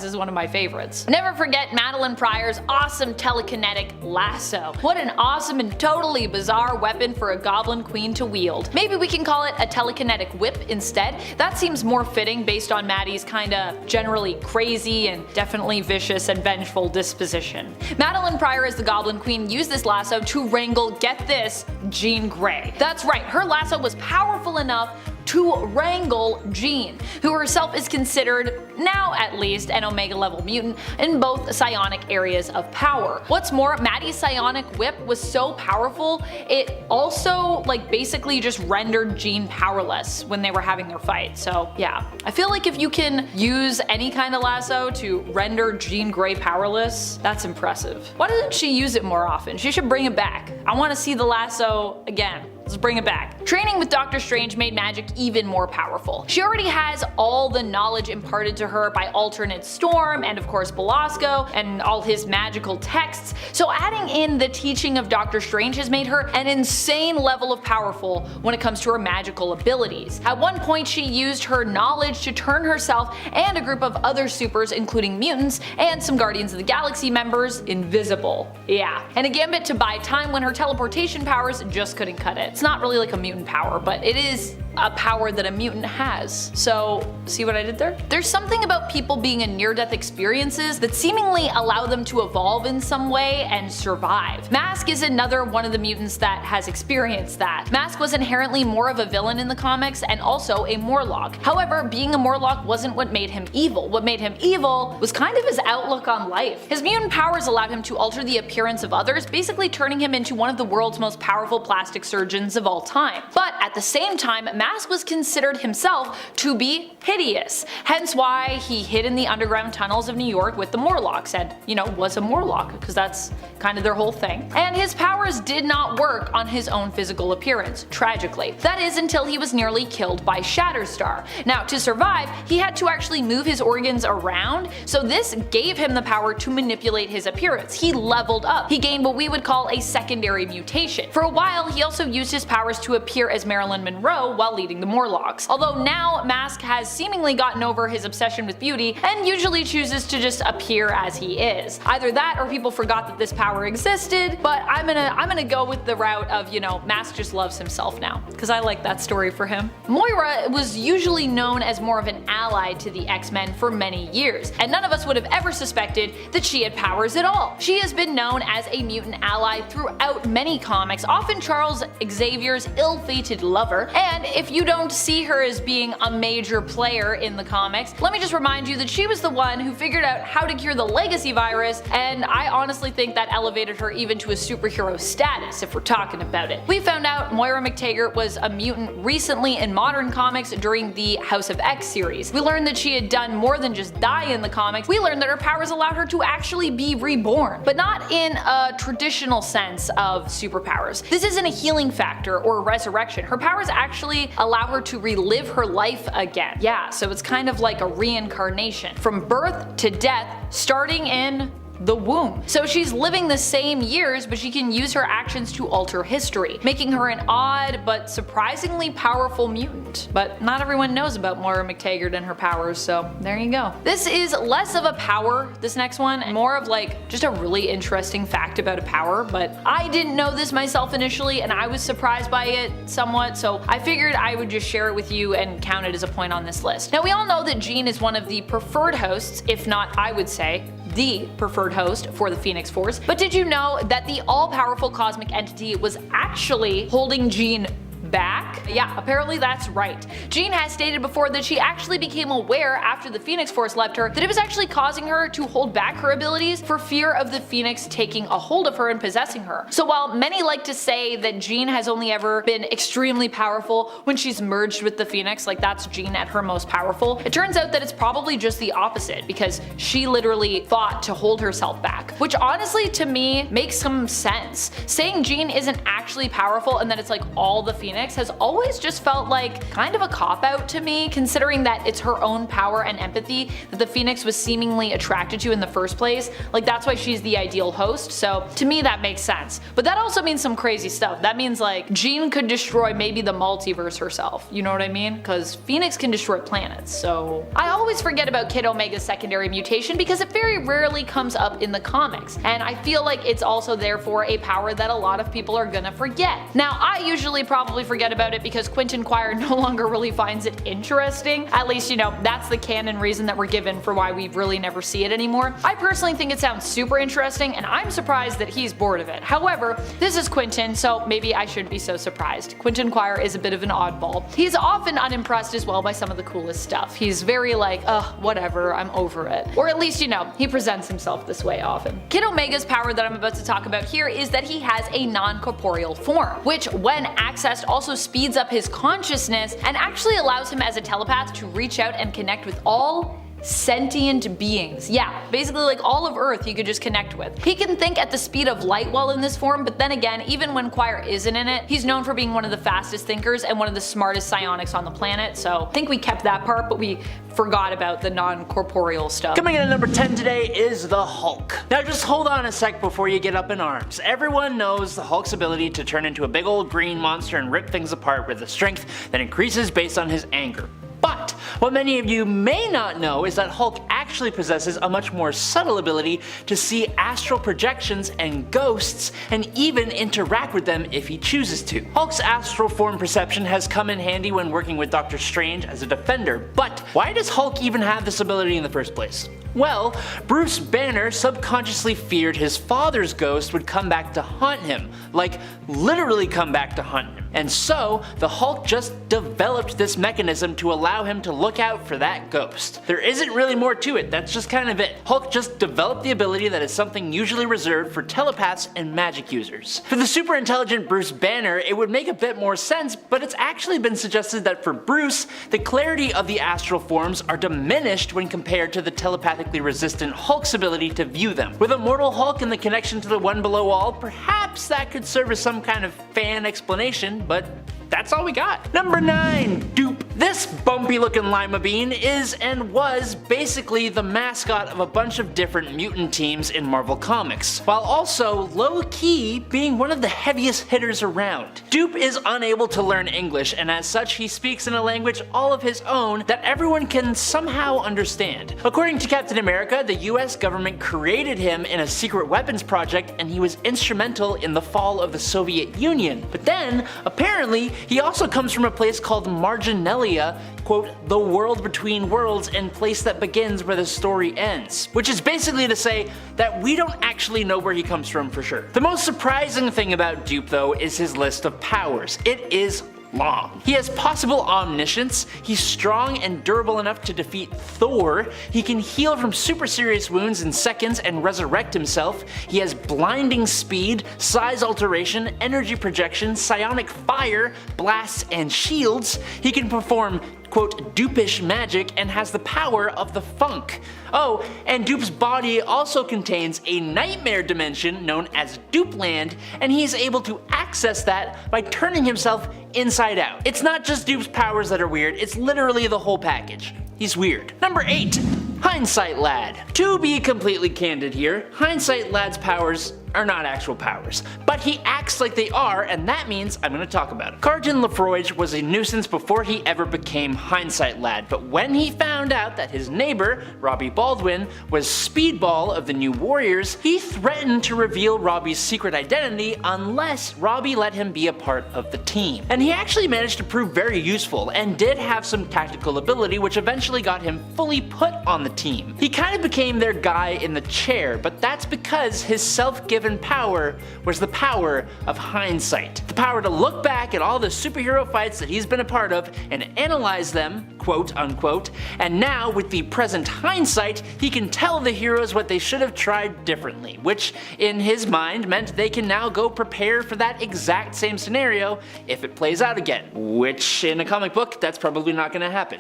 is one of my favorites. Never forget Madelyne Prior's awesome telekinetic lasso. What an awesome and totally bizarre weapon for a goblin queen to wield. Maybe we can call it a telekinetic whip instead. That seems more fitting based on Maddie's kinda generally crazy and definitely vicious and vengeful disposition. Madelyne Prior as the Goblin Queen used this lasso to wrangle, get this, Jean Grey. That's right, her lasso was powerful enough to wrangle Jean, who herself is considered, now at least, an Omega level mutant in both psionic areas of power. What's more, Maddie's psionic whip was so powerful, it also basically just rendered Jean powerless when they were having their fight. So yeah, I feel like if you can use any kind of lasso to render Jean Grey powerless, that's impressive. Why doesn't she use it more often? She should bring it back. I want to see the lasso again. Let's bring it back. Training with Doctor Strange made magic even more powerful. She already has all the knowledge imparted to her by alternate Storm and of course Belasco and all his magical texts, so adding in the teaching of Doctor Strange has made her an insane level of powerful when it comes to her magical abilities. At one point she used her knowledge to turn herself and a group of other supers including mutants and some Guardians of the Galaxy members invisible. Yeah, and a gambit to buy time when her teleportation powers just couldn't cut it. It's not really like a mutant power, but it is a power that a mutant has. So, see what I did there? There's something about people being in near-death experiences that seemingly allow them to evolve in some way and survive. Masque is another one of the mutants that has experienced that. Masque was inherently more of a villain in the comics and also a Morlock. However, being a Morlock wasn't what made him evil. What made him evil was kind of his outlook on life. His mutant powers allowed him to alter the appearance of others, basically turning him into one of the world's most powerful plastic surgeons of all time. But at the same time, Masque was considered himself to be hideous, hence why he hid in the underground tunnels of New York with the Morlocks and, was a Morlock, because that's kind of their whole thing. And his powers did not work on his own physical appearance, tragically. That is until he was nearly killed by Shatterstar. Now, to survive, he had to actually move his organs around, so this gave him the power to manipulate his appearance. He leveled up. He gained what we would call a secondary mutation. For a while, he also used his powers to appear as Marilyn Monroe while leading the Morlocks. Although now Masque has seemingly gotten over his obsession with beauty and usually chooses to just appear as he is. Either that or people forgot that this power existed, but I'm gonna go with the route of, Masque just loves himself now, because I like that story for him. Moira was usually known as more of an ally to the X-Men for many years, and none of us would have ever suspected that she had powers at all. She has been known as a mutant ally throughout many comics, often Charles Xavier's ill-fated lover, and if you don't see her as being a major player in the comics, let me just remind you that she was the one who figured out how to cure the legacy virus, and I honestly think that elevated her even to a superhero status if we're talking about it. We found out Moira MacTaggert was a mutant recently in modern comics during the House of X series. We learned that she had done more than just die in the comics. We learned that her powers allowed her to actually be reborn, but not in a traditional sense of superpowers. This isn't a healing factor or a resurrection. Her powers actually allow her to relive her life again. Yeah, so it's kind of like a reincarnation. From birth to death, starting in the womb. So she's living the same years, but she can use her actions to alter history, making her an odd but surprisingly powerful mutant. But not everyone knows about Moira MacTaggert and her powers, so there you go. This is less of a power, this next one, and more of like just a really interesting fact about a power, but I didn't know this myself initially and I was surprised by it somewhat, so I figured I would just share it with you and count it as a point on this list. Now we all know that Jean is one of the preferred hosts, if not I would say the preferred host for the Phoenix Force, but did you know that the all-powerful cosmic entity was actually holding Jean back? Yeah, apparently that's right. Jean has stated before that she actually became aware after the Phoenix Force left her that it was actually causing her to hold back her abilities for fear of the Phoenix taking a hold of her and possessing her. So while many like to say that Jean has only ever been extremely powerful when she's merged with the Phoenix, like that's Jean at her most powerful, it turns out that it's probably just the opposite, because she literally fought to hold herself back, which honestly to me makes some sense. Saying Jean isn't actually powerful and that it's like all the Phoenix has always just felt like kind of a cop-out to me, considering that it's her own power and empathy that the Phoenix was seemingly attracted to in the first place. Like that's why she's the ideal host, so to me that makes sense. But that also means some crazy stuff. That means like Jean could destroy maybe the multiverse herself, you know what I mean? Because Phoenix can destroy planets, so. I always forget about Kid Omega's secondary mutation because it very rarely comes up in the comics, and I feel like it's also therefore a power that a lot of people are gonna forget. Now I usually probably forget about it because Quentin Quire no longer really finds it interesting. At least, that's the canon reason that we're given for why we really never see it anymore. I personally think it sounds super interesting and I'm surprised that he's bored of it. However, this is Quentin, so maybe I shouldn't be so surprised. Quentin Quire is a bit of an oddball. He's often unimpressed as well by some of the coolest stuff. He's very like, whatever, I'm over it. Or at least, he presents himself this way often. Kid Omega's power that I'm about to talk about here is that he has a non-corporeal form, which when accessed also speeds up his consciousness and actually allows him as a telepath to reach out and connect with all sentient beings. Yeah, basically like all of Earth he could just connect with. He can think at the speed of light while in this form, but then again, even when Prior isn't in it, he's known for being one of the fastest thinkers and one of the smartest psionics on the planet, so I think we kept that part, but we forgot about the non-corporeal stuff. Coming in at number 10 today is the Hulk. Now just hold on a sec before you get up in arms. Everyone knows the Hulk's ability to turn into a big old green monster and rip things apart with a strength that increases based on his anger. But what many of you may not know is that Hulk actually possesses a much more subtle ability to see astral projections and ghosts and even interact with them if he chooses to. Hulk's astral form perception has come in handy when working with Doctor Strange as a defender, but why does Hulk even have this ability in the first place? Well, Bruce Banner subconsciously feared his father's ghost would come back to haunt him, like literally come back to haunt him. And so, the Hulk just developed this mechanism to allow him to look out for that ghost. There isn't really more to it, that's just kind of it. Hulk just developed the ability that is something usually reserved for telepaths and magic users. For the super intelligent Bruce Banner, it would make a bit more sense, but it's actually been suggested that for Bruce, the clarity of the astral forms are diminished when compared to the telepathically resistant Hulk's ability to view them. With Immortal Hulk and the connection to the One Below All, perhaps that could serve as some kind of fan explanation, but that's all we got. Number 9, Doop. This bumpy looking lima bean is and was basically the mascot of a bunch of different mutant teams in Marvel Comics, while also low-key being one of the heaviest hitters around. Doop is unable to learn English, and as such he speaks in a language all of his own that everyone can somehow understand. According to Captain America, the US government created him in a secret weapons project and he was instrumental in the fall of the Soviet Union. But then, apparently, he also comes from a place called Marginalia, quote, the world between worlds and place that begins where the story ends. Which is basically to say that we don't actually know where he comes from for sure. The most surprising thing about Doop though is his list of powers. It is long. He has possible omniscience, he's strong and durable enough to defeat Thor, he can heal from super serious wounds in seconds and resurrect himself, he has blinding speed, size alteration, energy projection, psionic fire, blasts and shields, he can perform quote, Doopish magic and has the power of the funk. Oh, and Doop's body also contains a nightmare dimension known as Doopland, and he is able to access that by turning himself inside out. It's not just Doop's powers that are weird, it's literally the whole package. He's weird. Number 8. Hindsight Lad. To be completely candid here, Hindsight Lad's powers are not actual powers, but he acts like they are, and that means I'm gonna talk about it. Carjan Lafroige was a nuisance before he ever became Hindsight Lad, but when he found out that his neighbor, Robbie Baldwin, was Speedball of the New Warriors, he threatened to reveal Robbie's secret identity unless Robbie let him be a part of the team. And he actually managed to prove very useful, and did have some tactical ability which eventually got him fully put on the team. He kind of became their guy in the chair, but that's because his self-given power was the power of hindsight. The power to look back at all the superhero fights that he's been a part of and analyze them, quote unquote, and now with the present hindsight, he can tell the heroes what they should have tried differently, which in his mind meant they can now go prepare for that exact same scenario if it plays out again, which in a comic book, that's probably not gonna happen.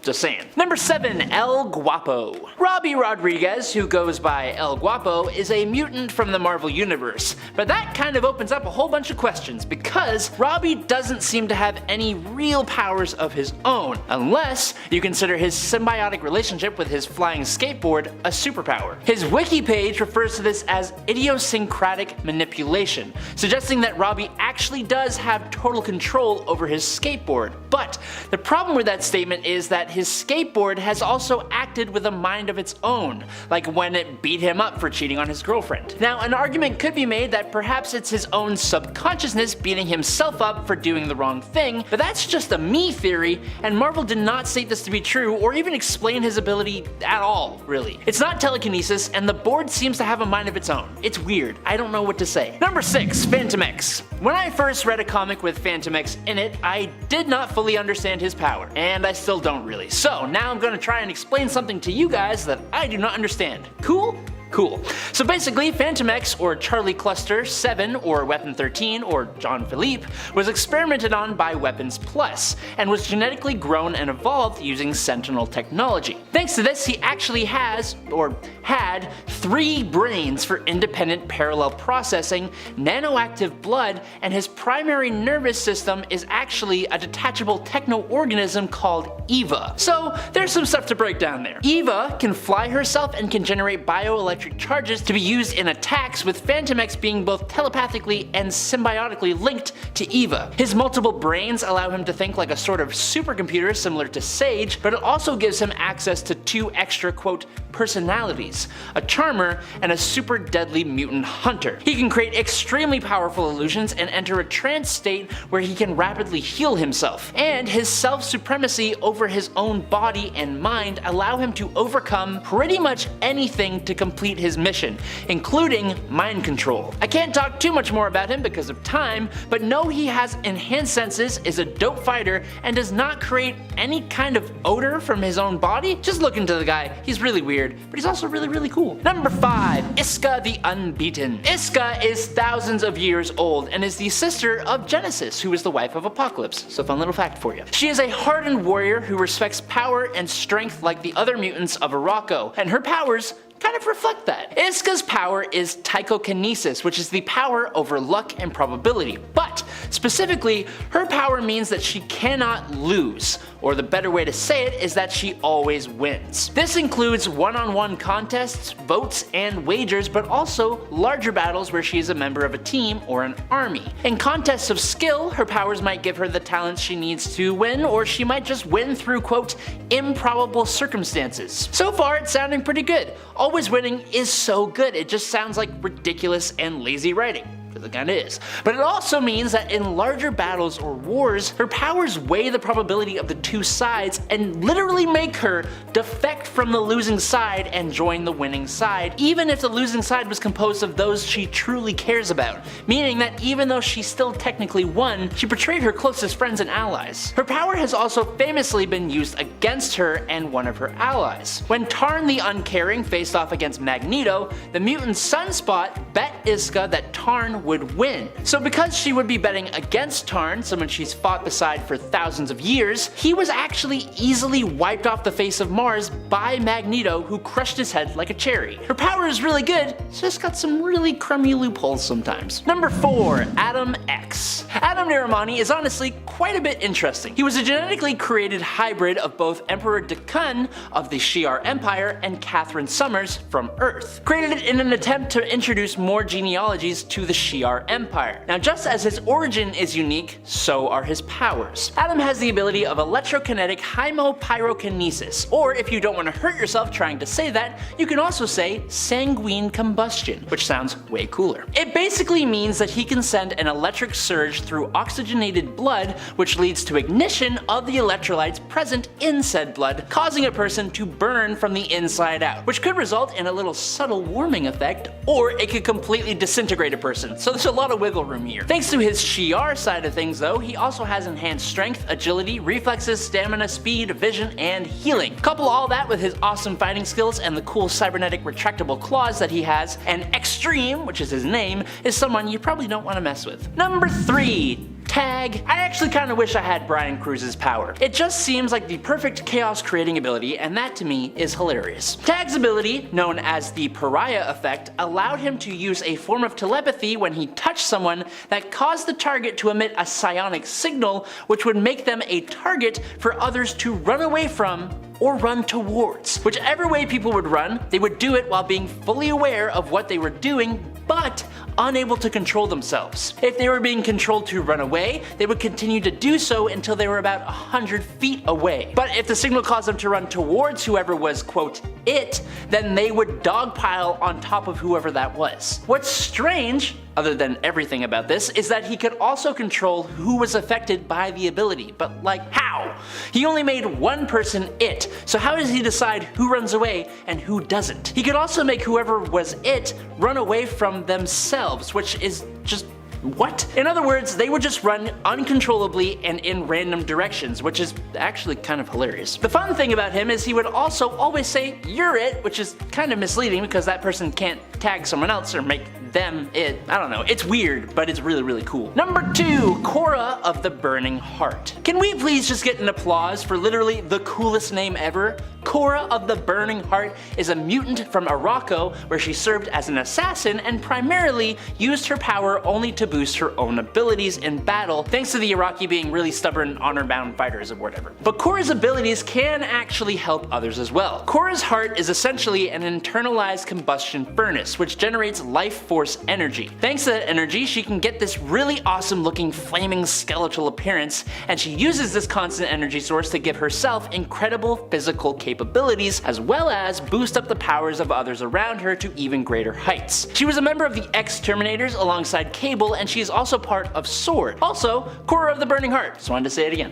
Just saying. Number 7, El Guapo. Robbie Rodriguez, who goes by El Guapo, is a mutant from the Marvel Universe, but that kind of opens up a whole bunch of questions because Robbie doesn't seem to have any real powers of his own, unless you consider his symbiotic relationship with his flying skateboard a superpower. His wiki page refers to this as idiosyncratic manipulation, suggesting that Robbie actually does have total control over his skateboard. But the problem with that statement is that his skateboard has also acted with a mind of its own, like when it beat him up for cheating on his girlfriend. Now, an argument could be made that perhaps it's his own subconsciousness beating himself up for doing the wrong thing, but that's just a me theory, and Marvel did not state this to be true or even explain his ability at all, really. It's not telekinesis, and the board seems to have a mind of its own. It's weird. I don't know what to say. Number 6, Fantomex. When I first read a comic with Fantomex in it, I did not fully understand his power, and I still don't really. So now I'm gonna try and explain something to you guys that I do not understand. Cool? Cool. So basically, Fantomex, or Charlie Cluster 7, or Weapon 13, or John Philippe, was experimented on by Weapons Plus, and was genetically grown and evolved using Sentinel technology. Thanks to this, he actually has, or had, 3 brains for independent parallel processing, nanoactive blood, and his primary nervous system is actually a detachable techno-organism called Eva. So there's some stuff to break down there. Eva can fly herself and can generate bioelectric charges to be used in attacks, with Fantomex being both telepathically and symbiotically linked to Eva. His multiple brains allow him to think like a sort of supercomputer similar to Sage, but it also gives him access to 2 extra, quote, personalities, a charmer and a super deadly mutant hunter. He can create extremely powerful illusions and enter a trance state where he can rapidly heal himself. And his self-supremacy over his own body and mind allow him to overcome pretty much anything to complete his mission, including mind control. I can't talk too much more about him because of time, but know he has enhanced senses, is a dope fighter, and does not create any kind of odor from his own body. Just look into the guy, he's really weird, but he's also really cool. Number 5. Isca the Unbeaten. Isca is thousands of years old and is the sister of Genesis, who is the wife of Apocalypse. So fun little fact for you. She is a hardened warrior who respects power and strength like the other mutants of Miraclo, and her powers kind of reflect that. Isca's power is psychokinesis, which is the power over luck and probability, but specifically, her power means that she cannot lose, or the better way to say it is that she always wins. This includes one-on-one contests, votes, and wagers, but also larger battles where she is a member of a team or an army. In contests of skill, her powers might give her the talents she needs to win, or she might just win through, quote, improbable circumstances. So far, it's sounding pretty good. Always winning is so good, it just sounds like ridiculous and lazy writing. It kinda is. But it also means that in larger battles or wars, her powers weigh the probability of the 2 sides and literally make her defect from the losing side and join the winning side, even if the losing side was composed of those she truly cares about, meaning that even though she still technically won, she betrayed her closest friends and allies. Her power has also famously been used against her and one of her allies. When Tarn the Uncaring faced off against Magneto, the mutant Sunspot bet Isca that Tarn would win. So because she would be betting against Tarn, someone she's fought beside for thousands of years, he was actually easily wiped off the face of Mars by Magneto, who crushed his head like a cherry. Her power is really good, it's just got some really crummy loopholes sometimes. Number 4. Adam X. Adam Naramani is honestly quite a bit interesting. He was a genetically created hybrid of both Emperor Dekun of the Shi'ar Empire and Catherine Summers from Earth, created in an attempt to introduce more genealogies to the Shi'ar Empire. Now, just as his origin is unique, so are his powers. Adam has the ability of electrokinetic hymopyrokinesis, or if you don't want to hurt yourself trying to say that, you can also say sanguine combustion, which sounds way cooler. It basically means that he can send an electric surge through oxygenated blood, which leads to ignition of the electrolytes present in said blood, causing a person to burn from the inside out, which could result in a little subtle warming effect, or it could completely disintegrate a person. So there's a lot of wiggle room here. Thanks to his Shi'ar side of things though, he also has enhanced strength, agility, reflexes, stamina, speed, vision, and healing. Couple all that with his awesome fighting skills and the cool cybernetic retractable claws that he has, and Extreme, which is his name, is someone you probably don't want to mess with. Number 3. Tag. I actually kinda wish I had Brian Cruz's power. It just seems like the perfect chaos creating ability, and that to me is hilarious. Tag's ability, known as the Pariah effect, allowed him to use a form of telepathy when he touched someone that caused the target to emit a psionic signal, which would make them a target for others to run away from or run towards. Whichever way people would run, they would do it while being fully aware of what they were doing, but unable to control themselves. If they were being controlled to run away, they would continue to do so until they were about 100 feet away. But if the signal caused them to run towards whoever was, quote, it, then they would dogpile on top of whoever that was. What's strange, other than everything about this, is that he could also control who was affected by the ability, but like how? He only made one person it, so how does he decide who runs away and who doesn't? He could also make whoever was it run away from themselves, which is just What? In other words, they would just run uncontrollably and in random directions, which is actually kind of hilarious. The fun thing about him is he would also always say, "You're it," which is kind of misleading because that person can't tag someone else or make them it. I don't know, it's weird, but it's really cool. Number 2, Cora of the Burning Heart. Can we please just get an applause for literally the coolest name ever? Cora of the Burning Heart is a mutant from Morocco where she served as an assassin and primarily used her power only to boost her own abilities in battle, thanks to the Iraqi being really stubborn, honor-bound fighters or whatever. But Cora's abilities can actually help others as well. Cora's heart is essentially an internalized combustion furnace, which generates life force energy. Thanks to that energy, she can get this really awesome looking flaming skeletal appearance, and she uses this constant energy source to give herself incredible physical capabilities, as well as boost up the powers of others around her to even greater heights. She was a member of the X-Terminators alongside Cable, and she is also part of SWORD. Also, Cora of the Burning Heart. Just wanted to say it again.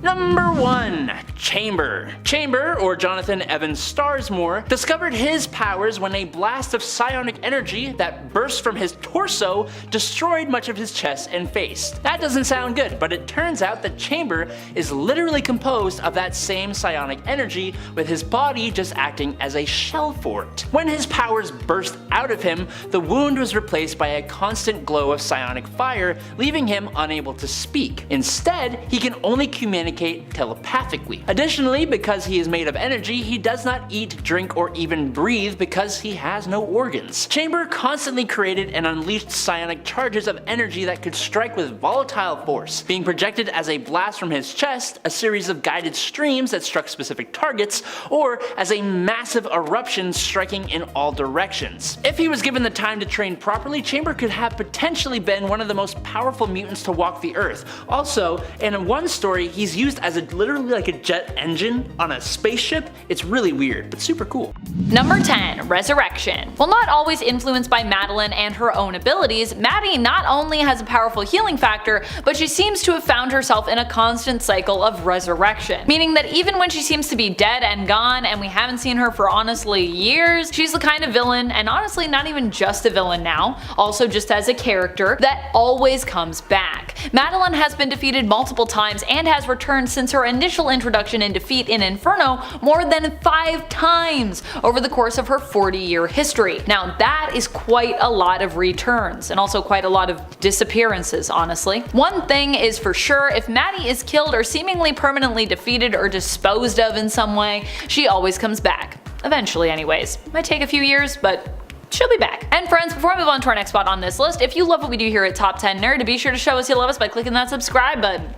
Number 1. Chamber. Chamber, or Jonathan Evans Starsmore, discovered his powers when a blast of psionic energy that burst from his torso destroyed much of his chest and face. That doesn't sound good, but it turns out that Chamber is literally composed of that same psionic energy, with his body just acting as a shell for it. When his powers burst out of him, the wound was replaced by a constant glow of psionic fire, leaving him unable to speak. Instead, he can only communicate telepathically. Additionally, because he is made of energy, he does not eat, drink, or even breathe because he has no organs. Chamber constantly created and unleashed psionic charges of energy that could strike with volatile force, being projected as a blast from his chest, a series of guided streams that struck specific targets, or as a massive eruption striking in all directions. If he was given the time to train properly, Chamber could have potentially been one of the most powerful mutants to walk the earth. Also, in one story, he's used as literally like a jet engine on a spaceship. It's really weird, but super cool. Number 10. Resurrection. While not always influenced by Madelyne and her own abilities, Maddie not only has a powerful healing factor, but she seems to have found herself in a constant cycle of resurrection. Meaning that even when she seems to be dead and gone and we haven't seen her for honestly years, she's the kind of villain, and honestly not even just a villain now, also just as a character, that always comes back. Madelyne has been defeated multiple times and has returned since her initial introduction and defeat in Inferno more than 5 times over the course of her 40-year history. Now that is quite a lot of returns, and also quite a lot of disappearances, honestly. One thing is for sure, if Maddie is killed or seemingly permanently defeated or disposed of in some way, she always comes back. Eventually anyways. Might take a few years, but she'll be back. And friends, before I move on to our next spot on this list, if you love what we do here at Top 10 Nerd, be sure to show us you love us by clicking that subscribe button.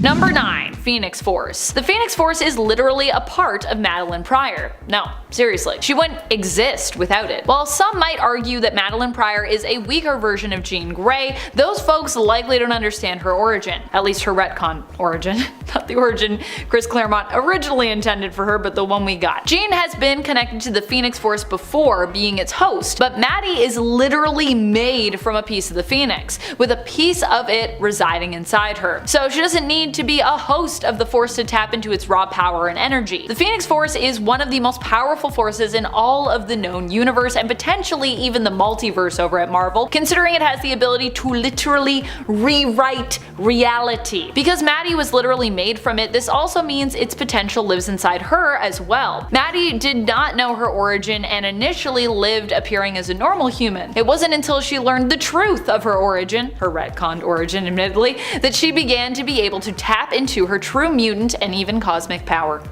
Number 9. Phoenix Force. The Phoenix Force is literally a part of Madelyne Prior. No, seriously, she wouldn't exist without it. While some might argue that Madelyne Prior is a weaker version of Jean Grey, those folks likely don't understand her origin. At least her retcon origin. Not the origin Chris Claremont originally intended for her, but the one we got. Jean has been connected to the Phoenix Force before, being its host, but Maddie is literally made from a piece of the Phoenix, with a piece of it residing inside her. So she doesn't need to be a host of the Force to tap into its raw power and energy. The Phoenix Force is one of the most powerful forces in all of the known universe, and potentially even the multiverse over at Marvel, considering it has the ability to literally rewrite reality. Because Maddie was literally made from it, this also means its potential lives inside her as well. Maddie did not know her origin and initially lived appearing as a normal human. It wasn't until she learned the truth of her origin, her retconned origin admittedly, that she began to be able to tap into her true mutant and even cosmic power.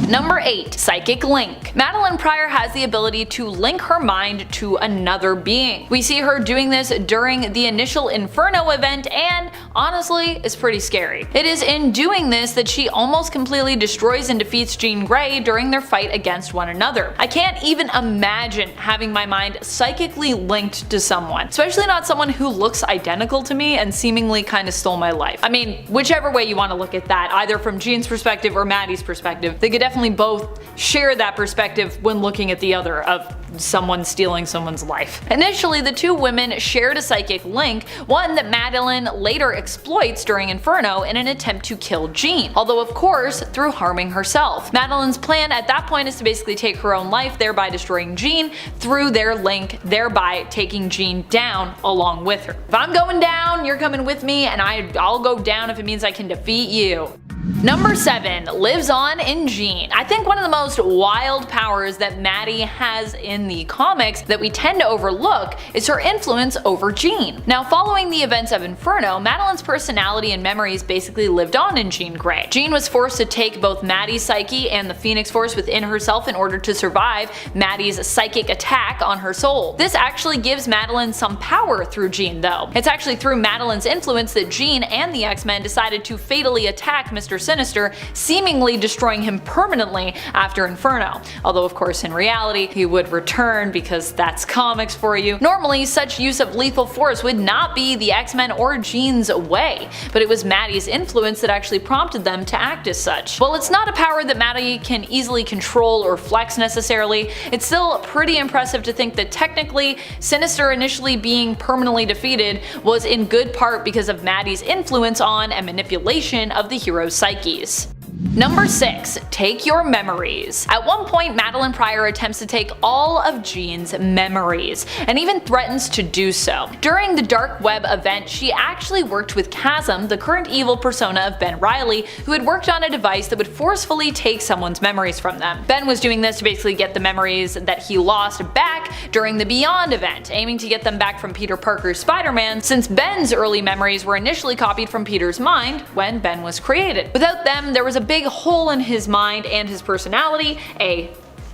Number 8. Psychic Link. Madelyne Prior has the ability to link her mind to another being. We see her doing this during the initial Inferno event, and honestly, it's pretty scary. It is in doing this that she almost completely destroys and defeats Jean Grey during their fight against one another. I can't even imagine having my mind psychically linked to someone, especially not someone who looks identical to me and seemingly kinda stole my life. I mean, whichever way you want to look at that, either from Jean's perspective or Maddie's perspective, they could definitely definitely both share that perspective when looking at the other of someone stealing someone's life. Initially, the two women shared a psychic link, one that Madelyne later exploits during Inferno in an attempt to kill Jean, although of course through harming herself. Madelyne's plan at that point is to basically take her own life, thereby destroying Jean through their link, thereby taking Jean down along with her. If I'm going down, you're coming with me, and I'll go down if it means I can defeat you. Number 7 lives on in Jean. I think one of the most wild powers that Maddie has in the comics that we tend to overlook is her influence over Jean. Now, following the events of Inferno, Madelyne's personality and memories basically lived on in Jean Grey. Jean was forced to take both Maddie's psyche and the Phoenix Force within herself in order to survive Maddie's psychic attack on her soul. This actually gives Madelyne some power through Jean though. It's actually through Madelyne's influence that Jean and the X-Men decided to fatally attack Mr. Sinister, seemingly destroying him permanently after Inferno. Although of course in reality he would return, because that's comics for you. Normally such use of lethal force would not be the X-Men or Jean's way, but it was Maddie's influence that actually prompted them to act as such. While it's not a power that Maddie can easily control or flex necessarily, it's still pretty impressive to think that technically Sinister initially being permanently defeated was in good part because of Maddie's influence on and manipulation of the hero's psyches. Number 6. Take your memories. At one point, Madelyne Prior attempts to take all of Jean's memories, and even threatens to do so. During the Dark Web event, she actually worked with Chasm, the current evil persona of Ben Reilly, who had worked on a device that would forcefully take someone's memories from them. Ben was doing this to basically get the memories that he lost back during the Beyond event, aiming to get them back from Peter Parker's Spider-Man, since Ben's early memories were initially copied from Peter's mind when Ben was created. Without them, there was a big hole in his mind and his personality, a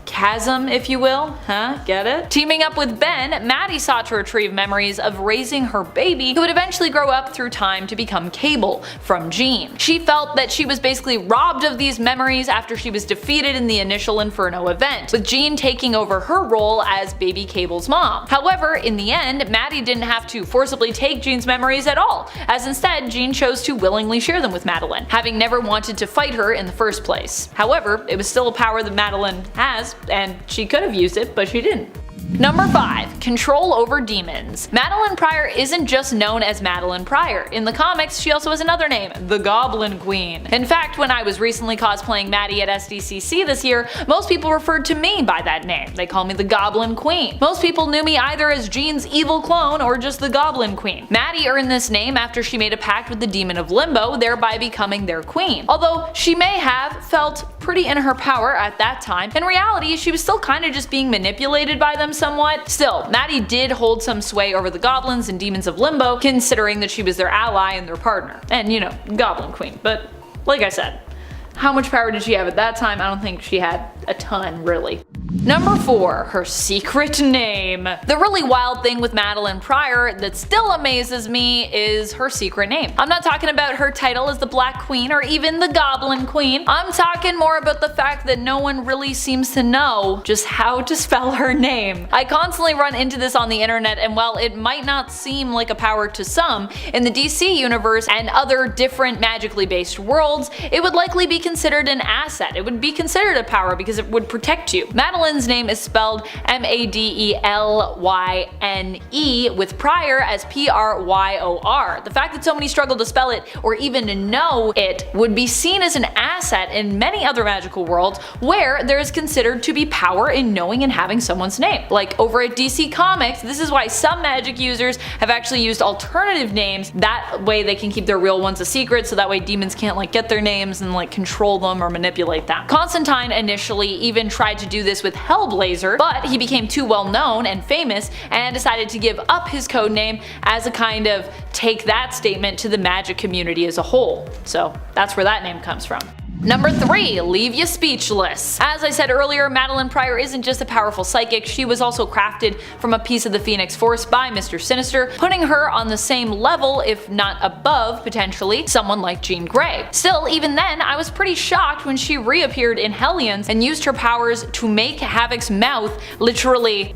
chasm, if you will, get it? Teaming up with Ben, Maddie sought to retrieve memories of raising her baby, who would eventually grow up through time to become Cable, from Jean. She felt that she was basically robbed of these memories after she was defeated in the initial Inferno event, with Jean taking over her role as baby Cable's mom. However, in the end, Maddie didn't have to forcibly take Jean's memories at all, as instead Jean chose to willingly share them with Madelyne, having never wanted to fight her in the first place. However, it was still a power that Madelyne has, and she could have used it, but she didn't. Number 5. Control over demons. Madelyne Prior isn't just known as Madelyne Prior. In the comics, she also has another name, the Goblin Queen. In fact, when I was recently cosplaying Maddie at SDCC this year, most people referred to me by that name. They call me the Goblin Queen. Most people knew me either as Jean's evil clone or just the Goblin Queen. Maddie earned this name after she made a pact with the Demon of Limbo, thereby becoming their queen. Although she may have felt pretty in her power at that time, in reality she was still kinda just being manipulated by them somewhat. Still, Maddie did hold some sway over the goblins and demons of Limbo, considering that she was their ally and their partner. And you know, Goblin Queen. But like I said, how much power did she have at that time? I don't think she had a ton, really. Number 4. Her secret name. The really wild thing with Madelyne Prior that still amazes me is her secret name. I'm not talking about her title as the Black Queen or even the Goblin Queen. I'm talking more about the fact that no one really seems to know just how to spell her name. I constantly run into this on the internet, and while it might not seem like a power to some, in the DC universe and other different magically based worlds, it would likely be considered an asset. It would be considered a power because it would protect you. Madelyne's name is spelled Madelyne with Prior as Pryor. The fact that so many struggle to spell it or even know it would be seen as an asset in many other magical worlds where there is considered to be power in knowing and having someone's name. Like over at DC Comics, this is why some magic users have actually used alternative names. That way they can keep their real ones a secret, so that way demons can't get their names and control them or manipulate them. Constantine initially even tried to do this with Hellblazer, but he became too well known and famous and decided to give up his codename as a kind of take that statement to the magic community as a whole. So that's where that name comes from. Number 3. Leave you speechless. As I said earlier, Madelyne Prior isn't just a powerful psychic, she was also crafted from a piece of the Phoenix Force by Mr. Sinister, putting her on the same level, if not above, potentially, someone like Jean Grey. Still, even then, I was pretty shocked when she reappeared in Hellions and used her powers to make Havoc's mouth literally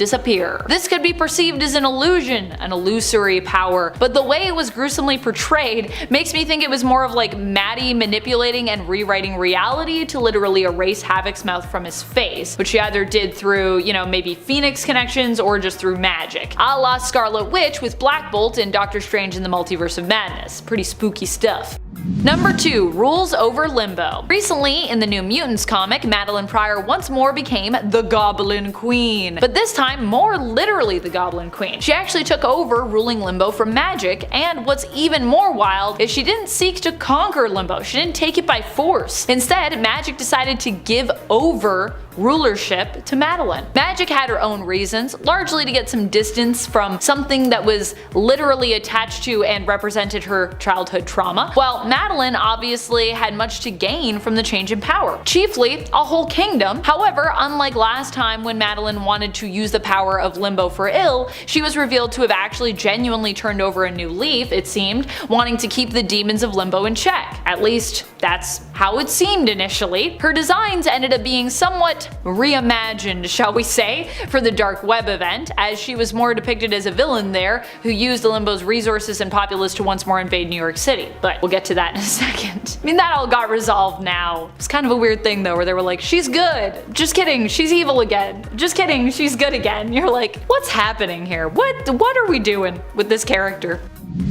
disappear. This could be perceived as an illusion, an illusory power, but the way it was gruesomely portrayed makes me think it was more of like Maddie manipulating and rewriting reality to literally erase Havoc's mouth from his face, which she either did through, you know, maybe Phoenix connections or just through magic. A la Scarlet Witch with Black Bolt in Doctor Strange in the Multiverse of Madness. Pretty spooky stuff. Number 2. Rules over Limbo. Recently, in the New Mutants comic, Madelyne Prior once more became the Goblin Queen. But this time, more literally the Goblin Queen. She actually took over ruling Limbo from Magic, and what's even more wild is she didn't seek to conquer Limbo, she didn't take it by force. Instead, Magic decided to give over rulership to Madelyne. Magic had her own reasons, largely to get some distance from something that was literally attached to and represented her childhood trauma, while Madelyne obviously had much to gain from the change in power, chiefly a whole kingdom. However, unlike last time when Madelyne wanted to use the power of Limbo for ill, she was revealed to have actually genuinely turned over a new leaf, it seemed, wanting to keep the demons of Limbo in check. At least, that's how it seemed initially. Her designs ended up being somewhat reimagined, shall we say, for the Dark Web event, as she was more depicted as a villain there who used Limbo's resources and populace to once more invade New York City. But we'll get to that in a second. I mean, that all got resolved now. It's kind of a weird thing though, where they were like, she's good. Just kidding, she's evil again. Just kidding, she's good again. You're like, what's happening here? What are we doing with this character?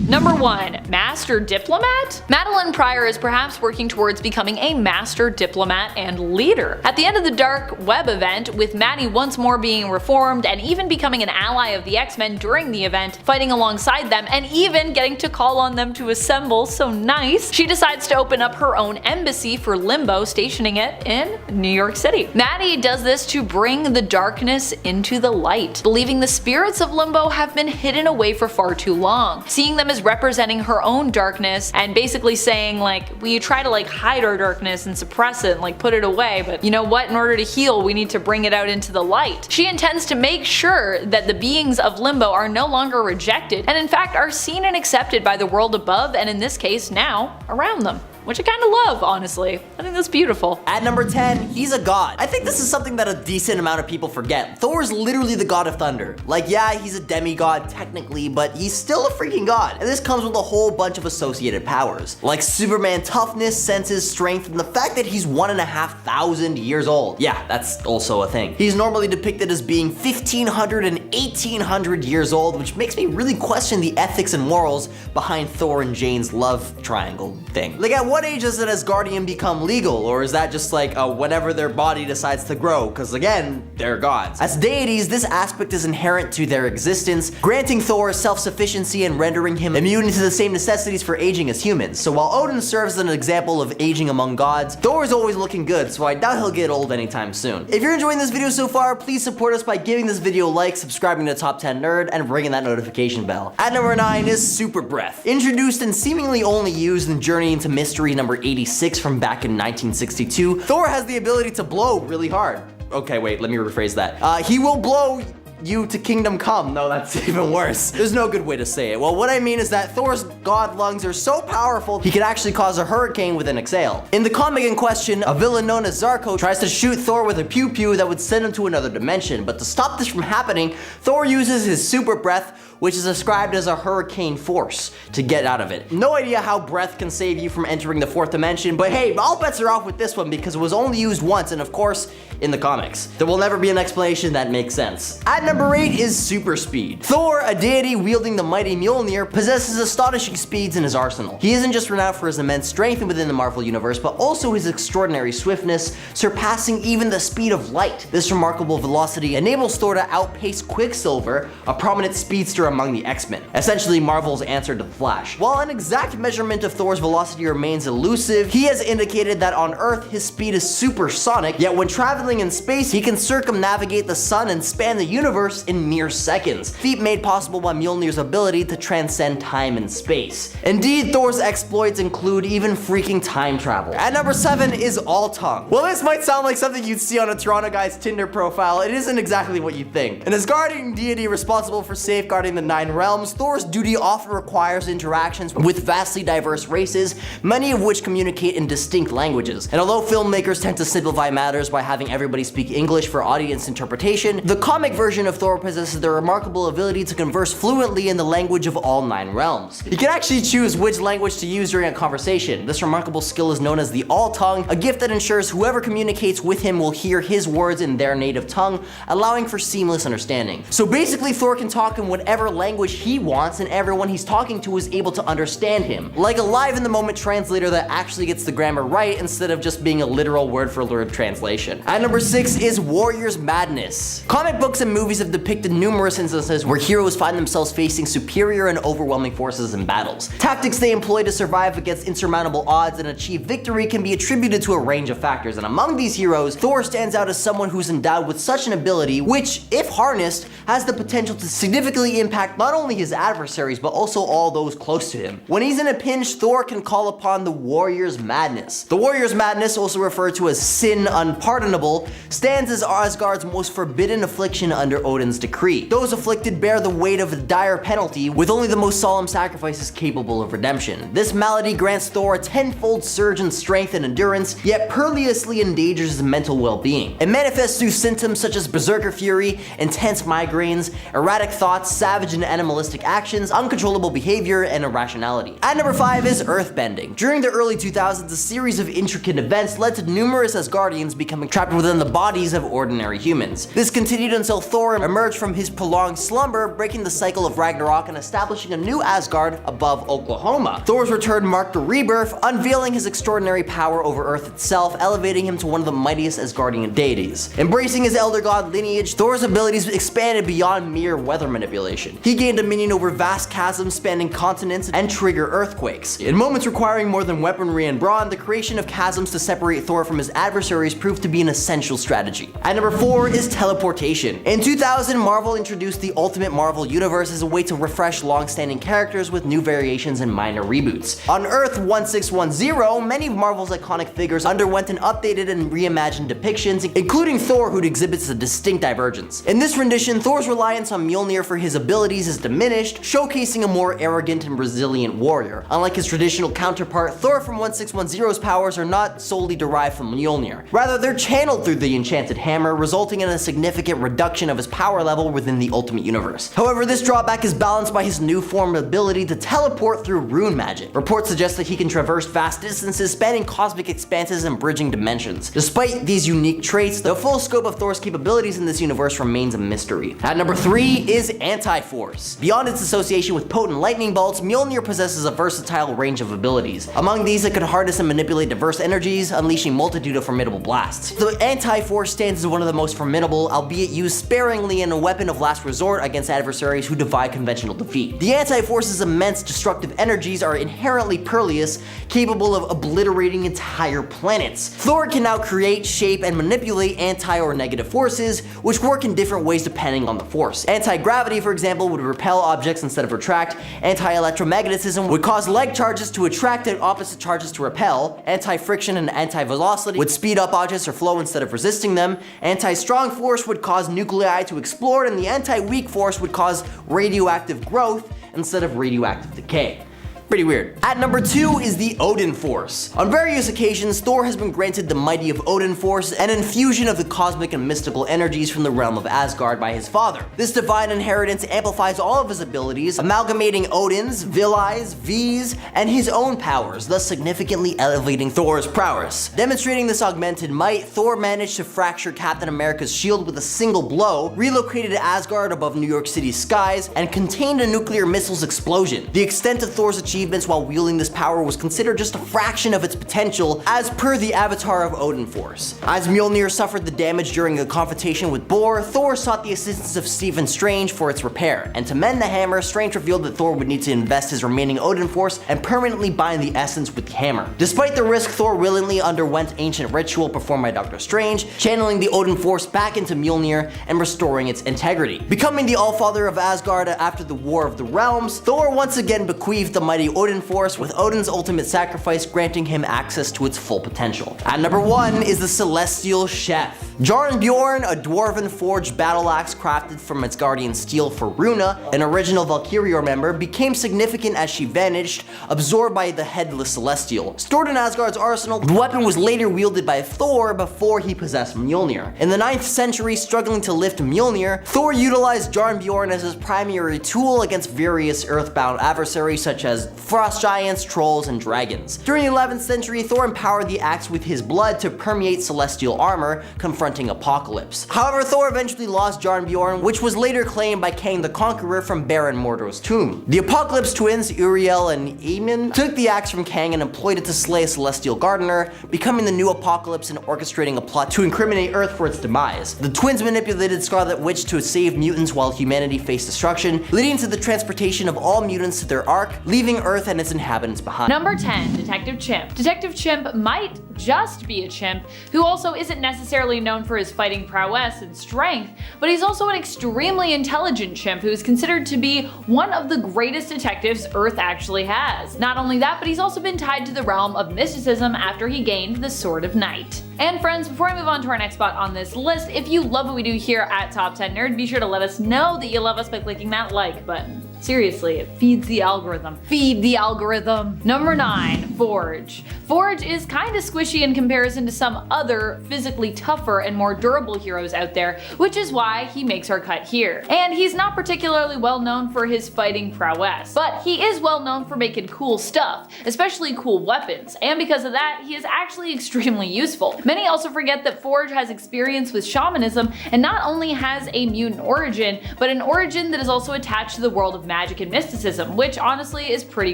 Number 1. Master Diplomat? Madelyne Prior is perhaps working towards becoming a master diplomat and leader. At the end of the Dark Web event, with Maddie once more being reformed and even becoming an ally of the X-Men during the event, fighting alongside them and even getting to call on them to assemble, so nice, she decides to open up her own embassy for Limbo, stationing it in New York City. Maddie does this to bring the darkness into the light, believing the spirits of Limbo have been hidden away for far too long, seeing them as representing her own darkness and basically saying like, we try to like hide our darkness and suppress it and like put it away, but you know what, in order to heal we need to bring it out into the light. She intends to make sure that the beings of Limbo are no longer rejected and in fact are seen and accepted by the world above, and in this case now around them. Which I kind of love, honestly. I think that's beautiful. At number 10, he's a god. I think this is something that a decent amount of people forget. Thor's literally the god of thunder. Like, yeah, he's a demigod technically, but he's still a freaking god. And this comes with a whole bunch of associated powers, like Superman toughness, senses, strength, and the fact that he's 1,500 years old. Yeah, that's also a thing. He's normally depicted as being 1,500 and 1,800 years old, which makes me really question the ethics and morals behind Thor and Jane's love triangle thing. Like, at what age does an Asgardian become legal, or is that just like whenever their body decides to grow? Because again, they're gods. As deities, this aspect is inherent to their existence, granting Thor self-sufficiency and rendering him immune to the same necessities for aging as humans. So while Odin serves as an example of aging among gods, Thor is always looking good, so I doubt he'll get old anytime soon. If you're enjoying this video so far, please support us by giving this video a like, subscribing to Top 10 Nerd, and ringing that notification bell. At number 9 is Super Breath. Introduced and seemingly only used in Journey into Mystery number 86 from back in 1962, Thor has the ability to blow really hard. Okay, wait, let me rephrase that. He will blow you to kingdom come. No, that's even worse. There's no good way to say it. Well, what I mean is that Thor's god lungs are so powerful, he could actually cause a hurricane with an exhale. In the comic in question, a villain known as Zarko tries to shoot Thor with a pew-pew that would send him to another dimension, but to stop this from happening, Thor uses his super breath, which is described as a hurricane force, to get out of it. No idea how breath can save you from entering the 4th dimension, but hey, all bets are off with this one because it was only used once, and of course, in the comics. There will never be an explanation that makes sense. At number 8 is Super Speed. Thor, a deity wielding the mighty Mjolnir, possesses astonishing speeds in his arsenal. He isn't just renowned for his immense strength within the Marvel Universe, but also his extraordinary swiftness, surpassing even the speed of light. This remarkable velocity enables Thor to outpace Quicksilver, a prominent speedster among the X-Men, essentially Marvel's answer to the Flash. While an exact measurement of Thor's velocity remains elusive, he has indicated that on Earth his speed is supersonic, yet when traveling in space he can circumnavigate the sun and span the universe in mere seconds, feat made possible by Mjolnir's ability to transcend time and space. Indeed, Thor's exploits include even freaking time travel. At number 7 is All Tongue. Well, this might sound like something you'd see on a Toronto guy's Tinder profile. It isn't exactly what you'd think. An Asgardian deity responsible for safeguarding the 9 realms, Thor's duty often requires interactions with vastly diverse races, many of which communicate in distinct languages. And although filmmakers tend to simplify matters by having everybody speak English for audience interpretation, the comic version of Thor possesses the remarkable ability to converse fluently in the language of all 9 realms. He can actually choose which language to use during a conversation. This remarkable skill is known as the All-Tongue, a gift that ensures whoever communicates with him will hear his words in their native tongue, allowing for seamless understanding. So basically, Thor can talk in whatever language he wants, and everyone he's talking to is able to understand him. Like a live-in-the-moment translator that actually gets the grammar right instead of just being a literal word-for-word translation. At number 6 is Warrior's Madness. Comic books and movies have depicted numerous instances where heroes find themselves facing superior and overwhelming forces in battles. Tactics they employ to survive against insurmountable odds and achieve victory can be attributed to a range of factors, and among these heroes, Thor stands out as someone who's endowed with such an ability which, if harnessed, has the potential to significantly impact not only his adversaries but also all those close to him. When he's in a pinch, Thor can call upon the Warrior's Madness. The Warrior's Madness, also referred to as Sin Unpardonable, stands as Asgard's most forbidden affliction under Odin's decree. Those afflicted bear the weight of a dire penalty, with only the most solemn sacrifices capable of redemption. This malady grants Thor a tenfold surge in strength and endurance, yet perilously endangers his mental well-being. It manifests through symptoms such as berserker fury, intense migraines, erratic thoughts, savage and animalistic actions, uncontrollable behavior, and irrationality. At number 5 is Earthbending. During the early 2000s, a series of intricate events led to numerous Asgardians becoming trapped within the bodies of ordinary humans. This continued until Thor emerged from his prolonged slumber, breaking the cycle of Ragnarok and establishing a new Asgard above Oklahoma. Thor's return marked a rebirth, unveiling his extraordinary power over Earth itself, elevating him to one of the mightiest Asgardian deities. Embracing his elder god lineage, Thor's abilities expanded beyond mere weather manipulation. He gained dominion over vast chasms spanning continents and trigger earthquakes. In moments requiring more than weaponry and brawn, the creation of chasms to separate Thor from his adversaries proved to be an essential strategy. At number 4 is teleportation. In 2000, Marvel introduced the Ultimate Marvel Universe as a way to refresh long-standing characters with new variations and minor reboots. On Earth 1610, many of Marvel's iconic figures underwent an updated and reimagined depictions, including Thor, who exhibits a distinct divergence. In this rendition, Thor's reliance on Mjolnir for his abilities is diminished, showcasing a more arrogant and resilient warrior. Unlike his traditional counterpart, Thor from 1610's powers are not solely derived from Mjolnir. Rather, they're channeled through the enchanted hammer, resulting in a significant reduction of his power level within the Ultimate Universe. However, this drawback is balanced by his new form ability to teleport through rune magic. Reports suggest that he can traverse vast distances, spanning cosmic expanses and bridging dimensions. Despite these unique traits, the full scope of Thor's capabilities in this universe remains a mystery. At number 3 is Anti-Force. Beyond its association with potent lightning bolts, Mjolnir possesses a versatile range of abilities. Among these, it can harness and manipulate diverse energies, unleashing multitude of formidable blasts. The Anti-Force stands as one of the most formidable, albeit used sparingly, and a weapon of last resort against adversaries who defy conventional defeat. The Anti-Force's immense destructive energies are inherently pervious, capable of obliterating entire planets. Thor can now create, shape, and manipulate anti or negative forces, which work in different ways depending on the force. Anti-gravity, for example, would repel objects instead of retract. Anti-electromagnetism would cause like charges to attract and opposite charges to repel. Anti-friction and anti-velocity would speed up objects or flow instead of resisting them. Anti-strong force would cause nuclei to explode, and the anti-weak force would cause radioactive growth instead of radioactive decay. Pretty weird. At number 2 is the Odin Force. On various occasions, Thor has been granted the mighty of Odin Force, an infusion of the cosmic and mystical energies from the realm of Asgard by his father. This divine inheritance amplifies all of his abilities, amalgamating Odin's, Vili's, V's, and his own powers, thus significantly elevating Thor's prowess. Demonstrating this augmented might, Thor managed to fracture Captain America's shield with a single blow, relocated Asgard above New York City's skies, and contained a nuclear missile's explosion. The extent of Thor's achievements while wielding this power was considered just a fraction of its potential, as per the avatar of Odin Force. As Mjolnir suffered the damage during a confrontation with Bor, Thor sought the assistance of Stephen Strange for its repair, and to mend the hammer, Strange revealed that Thor would need to invest his remaining Odin Force and permanently bind the essence with the hammer. Despite the risk, Thor willingly underwent ancient ritual performed by Dr. Strange, channeling the Odin Force back into Mjolnir and restoring its integrity. Becoming the Allfather of Asgard after the War of the Realms, Thor once again bequeathed the mighty the Odin Force, with Odin's ultimate sacrifice granting him access to its full potential. At number 1 is the Celestial Chef. Jarnbjorn, a dwarven forged battle axe crafted from its guardian steel for Runa, an original Valkyrior member, became significant as she vanished, absorbed by the Headless Celestial. Stored in Asgard's arsenal, the weapon was later wielded by Thor before he possessed Mjolnir. In the 9th century, struggling to lift Mjolnir, Thor utilized Jarnbjorn as his primary tool against various earthbound adversaries such as frost giants, trolls, and dragons. During the 11th century, Thor empowered the axe with his blood to permeate celestial armor, confronting Apocalypse. However, Thor eventually lost Jarnbjorn, which was later claimed by Kang the Conqueror from Baron Mordo's tomb. The Apocalypse twins, Uriel and Aemon, took the axe from Kang and employed it to slay a celestial gardener, becoming the new Apocalypse and orchestrating a plot to incriminate Earth for its demise. The twins manipulated Scarlet Witch to save mutants while humanity faced destruction, leading to the transportation of all mutants to their Ark, leaving Earth and its inhabitants behind. Number 10, Detective Chimp. Detective Chimp might just be a chimp who also isn't necessarily known for his fighting prowess and strength, but he's also an extremely intelligent chimp who is considered to be one of the greatest detectives Earth actually has. Not only that, but he's also been tied to the realm of mysticism after he gained the Sword of Night. And friends, before I move on to our next spot on this list, if you love what we do here at Top 10 Nerd, be sure to let us know that you love us by clicking that like button. Seriously, it feeds the algorithm. Feed the algorithm. Number 9, Forge. Forge is kinda squishy in comparison to some other physically tougher and more durable heroes out there, which is why he makes our cut here. And he's not particularly well known for his fighting prowess, but he is well known for making cool stuff, especially cool weapons, and because of that, he is actually extremely useful. Many also forget that Forge has experience with shamanism and not only has a mutant origin, but an origin that is also attached to the world of magic and mysticism, which honestly is pretty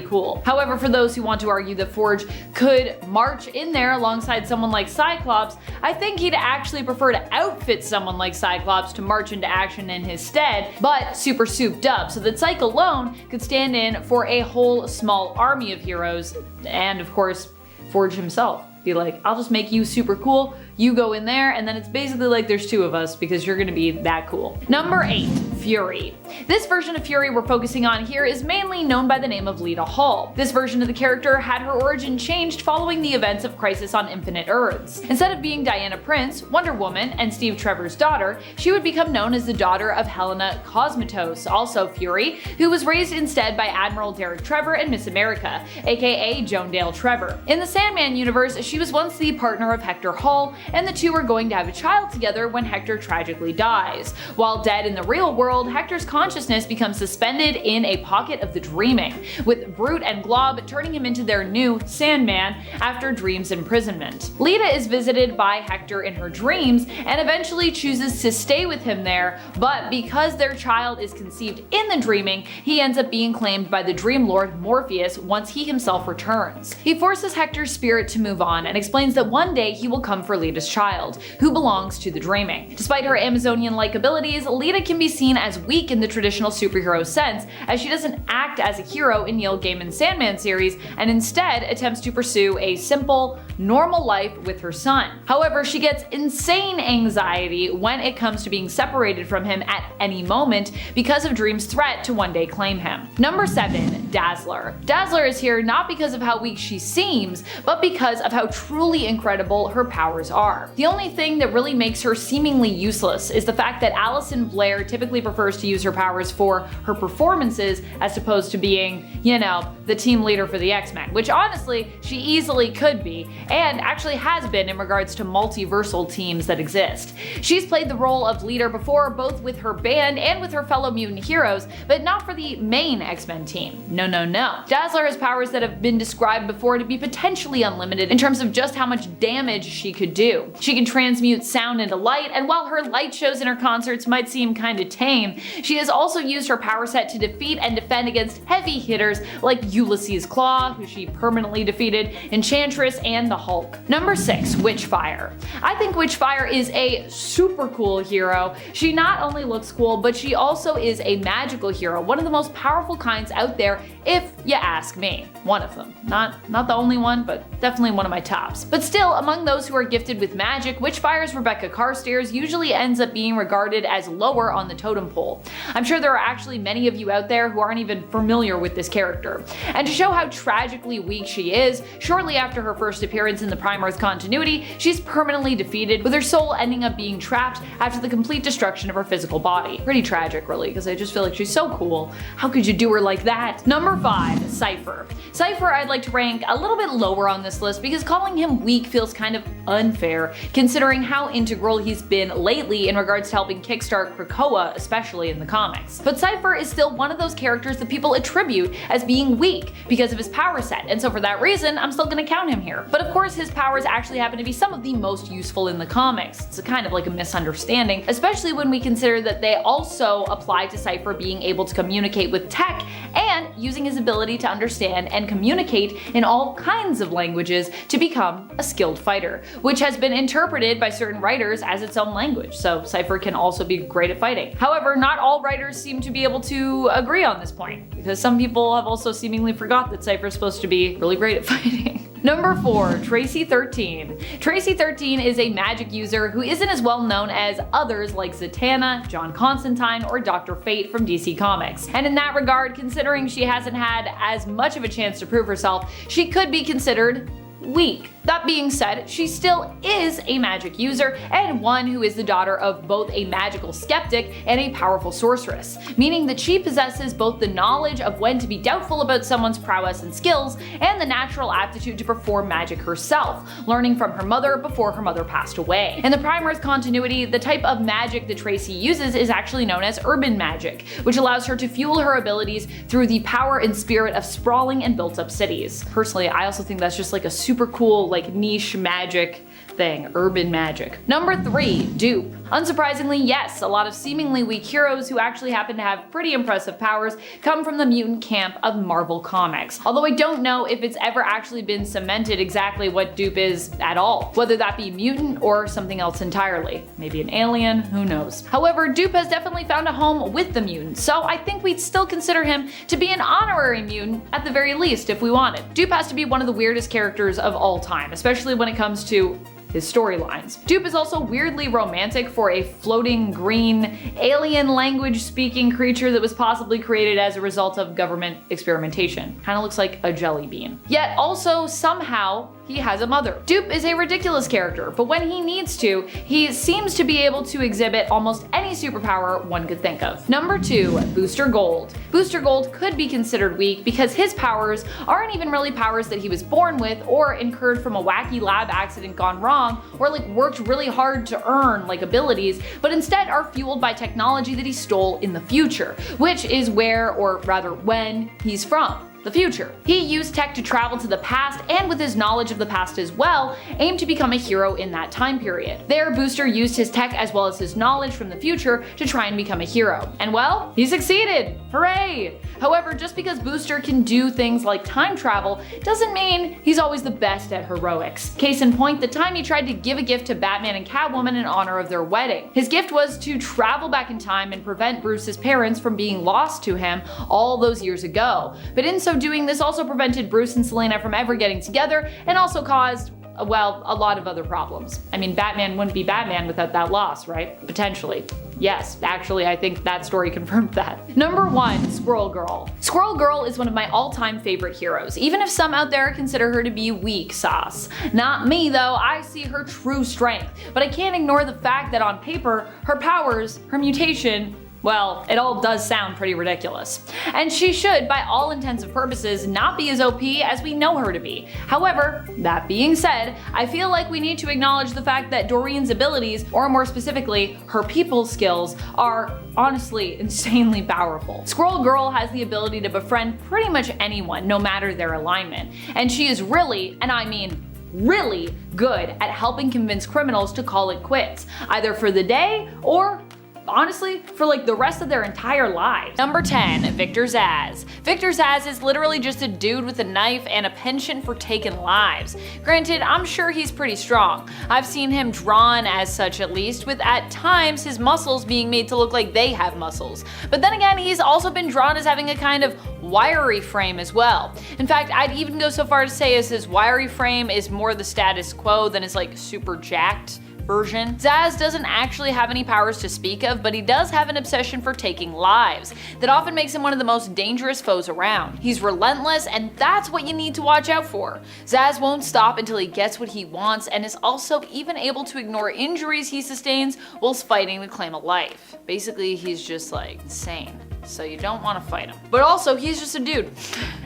cool. However, for those who want to argue that Forge could march in there alongside someone like Cyclops, I think he'd actually prefer to outfit someone like Cyclops to march into action in his stead, but super souped up so that Cyc alone could stand in for a whole small army of heroes, and of course, Forge himself. Be like, I'll just make you super cool, you go in there, and then it's basically like there's two of us because you're gonna be that cool. Number 8, Fury. This version of Fury we're focusing on here is mainly known by the name of Lita Hall. This version of the character had her origin changed following the events of Crisis on Infinite Earths. Instead of being Diana Prince, Wonder Woman, and Steve Trevor's daughter, she would become known as the daughter of Helena Cosmatos, also Fury, who was raised instead by Admiral Derek Trevor and Miss America, aka Joan Dale Trevor. In the Sandman universe, she was once the partner of Hector Hall, and the two are going to have a child together when Hector tragically dies. While dead in the real world, Hector's consciousness becomes suspended in a pocket of the dreaming, with Brute and Glob turning him into their new Sandman after Dream's imprisonment. Lita is visited by Hector in her dreams and eventually chooses to stay with him there, but because their child is conceived in the dreaming, he ends up being claimed by the Dream Lord Morpheus once he himself returns. He forces Hector's spirit to move on and explains that one day he will come for Lita's child, who belongs to the dreaming. Despite her Amazonian-like abilities, Lita can be seen as weak in the traditional superhero sense, as she doesn't act as a hero in Neil Gaiman's Sandman series, and instead attempts to pursue a simple, normal life with her son. However, she gets insane anxiety when it comes to being separated from him at any moment because of Dream's threat to one day claim him. Number 7, Dazzler. Dazzler is here not because of how weak she seems, but because of how truly incredible her powers are. The only thing that really makes her seemingly useless is the fact that Alison Blair typically prefers to use her powers for her performances as opposed to being, you know, the team leader for the X-Men, which honestly, she easily could be, and actually has been in regards to multiversal teams that exist. She's played the role of leader before, both with her band and with her fellow mutant heroes, but not for the main X-Men team. No, no, no. Dazzler has powers that have been described before to be potentially unlimited in terms of just how much damage she could do. She can transmute sound into light, and while her light shows in her concerts might seem kinda tame, she has also used her power set to defeat and defend against heavy hitters like Ulysses Claw, who she permanently defeated, Enchantress, and the Hulk. Number 6, Witchfire. I think Witchfire is a super cool hero. She not only looks cool, but she also is a magical hero, one of the most powerful kinds out there, if you ask me. One of them. Not the only one, but definitely one of my tops. But still, among those who are gifted with magic, Witchfire's Rebecca Carstairs usually ends up being regarded as lower on the totem pole. I'm sure there are actually many of you out there who aren't even familiar with this character. And to show how tragically weak she is, shortly after her first appearance in the Primar's continuity, she's permanently defeated, with her soul ending up being trapped after the complete destruction of her physical body. Pretty tragic, really, because I just feel like she's so cool. How could you do her like that? Number 5, Cypher. Cypher I'd like to rank a little bit lower on this list because calling him weak feels kind of unfair, considering how integral he's been lately in regards to helping kickstart Krakoa, especially in the comics. But Cypher is still one of those characters that people attribute as being weak because of his power set, and so for that reason, I'm still gonna count him here. But of course, his powers actually happen to be some of the most useful in the comics. It's kind of like a misunderstanding, especially when we consider that they also apply to Cypher being able to communicate with tech and using his ability to understand and communicate in all kinds of languages to become a skilled fighter, which has been interpreted by certain writers as its own language, so Cypher can also be great at fighting. However, not all writers seem to be able to agree on this point, because some people have also seemingly forgot that Cypher is supposed to be really great at fighting. Number 4, Tracy 13. Tracy 13 is a magic user who isn't as well known as others like Zatanna, John Constantine, or Dr. Fate from DC Comics. And in that regard, considering she hasn't had as much of a chance to prove herself, she could be considered weak. That being said, she still is a magic user and one who is the daughter of both a magical skeptic and a powerful sorceress, meaning that she possesses both the knowledge of when to be doubtful about someone's prowess and skills and the natural aptitude to perform magic herself, learning from her mother before her mother passed away. In the Primar's continuity, the type of magic that Tracy uses is actually known as urban magic, which allows her to fuel her abilities through the power and spirit of sprawling and built up cities. Personally, I also think that's just like a super cool, like niche magic thing, urban magic. Number 3, Doop. Unsurprisingly, yes, a lot of seemingly weak heroes who actually happen to have pretty impressive powers come from the mutant camp of Marvel Comics. Although I don't know if it's ever actually been cemented exactly what Doop is at all, whether that be mutant or something else entirely. Maybe an alien, who knows. However, Doop has definitely found a home with the mutants, so I think we'd still consider him to be an honorary mutant at the very least if we wanted. Doop has to be one of the weirdest characters of all time, especially when it comes to his storylines. Doop is also weirdly romantic for a floating green alien language speaking creature that was possibly created as a result of government experimentation. Kinda looks like a jelly bean. Yet also somehow he has a mother. Doop is a ridiculous character, but when he needs to, he seems to be able to exhibit almost any superpower one could think of. Number 2, Booster Gold. Booster Gold could be considered weak because his powers aren't even really powers that he was born with or incurred from a wacky lab accident gone wrong or like worked really hard to earn like abilities, but instead are fueled by technology that he stole in the future, which is where, or rather when, he's from. The future. He used tech to travel to the past and with his knowledge of the past as well, aimed to become a hero in that time period. There, Booster used his tech as well as his knowledge from the future to try and become a hero. And well, he succeeded! Hooray! However, just because Booster can do things like time travel doesn't mean he's always the best at heroics. Case in point, the time he tried to give a gift to Batman and Catwoman in honor of their wedding. His gift was to travel back in time and prevent Bruce's parents from being lost to him all those years ago. But in so doing, this also prevented Bruce and Selena from ever getting together and also caused, well, a lot of other problems. I mean, Batman wouldn't be Batman without that loss, right? Potentially. Yes, actually, I think that story confirmed that. Number 1, Squirrel Girl. Squirrel Girl is one of my all-time favorite heroes, even if some out there consider her to be weak sauce. Not me though, I see her true strength, but I can't ignore the fact that on paper, her powers, her mutation, well, it all does sound pretty ridiculous. And she should, by all intents and purposes, not be as OP as we know her to be. However, that being said, I feel like we need to acknowledge the fact that Doreen's abilities, or more specifically, her people skills, are honestly insanely powerful. Squirrel Girl has the ability to befriend pretty much anyone, no matter their alignment. And she is really, and I mean really, good at helping convince criminals to call it quits, either for the day or honestly, for like the rest of their entire lives. Number 10, Victor Zsasz. Victor Zsasz is literally just a dude with a knife and a penchant for taking lives. Granted, I'm sure he's pretty strong. I've seen him drawn as such, at least, with at times his muscles being made to look like they have muscles. But then again, he's also been drawn as having a kind of wiry frame as well. In fact, I'd even go so far to say as his wiry frame is more the status quo than his like super jacked version. Zsasz doesn't actually have any powers to speak of, but he does have an obsession for taking lives that often makes him one of the most dangerous foes around. He's relentless, and that's what you need to watch out for. Zsasz won't stop until he gets what he wants, and is also even able to ignore injuries he sustains whilst fighting to claim a life. Basically, he's just like insane. So you don't want to fight him. But also, he's just a dude.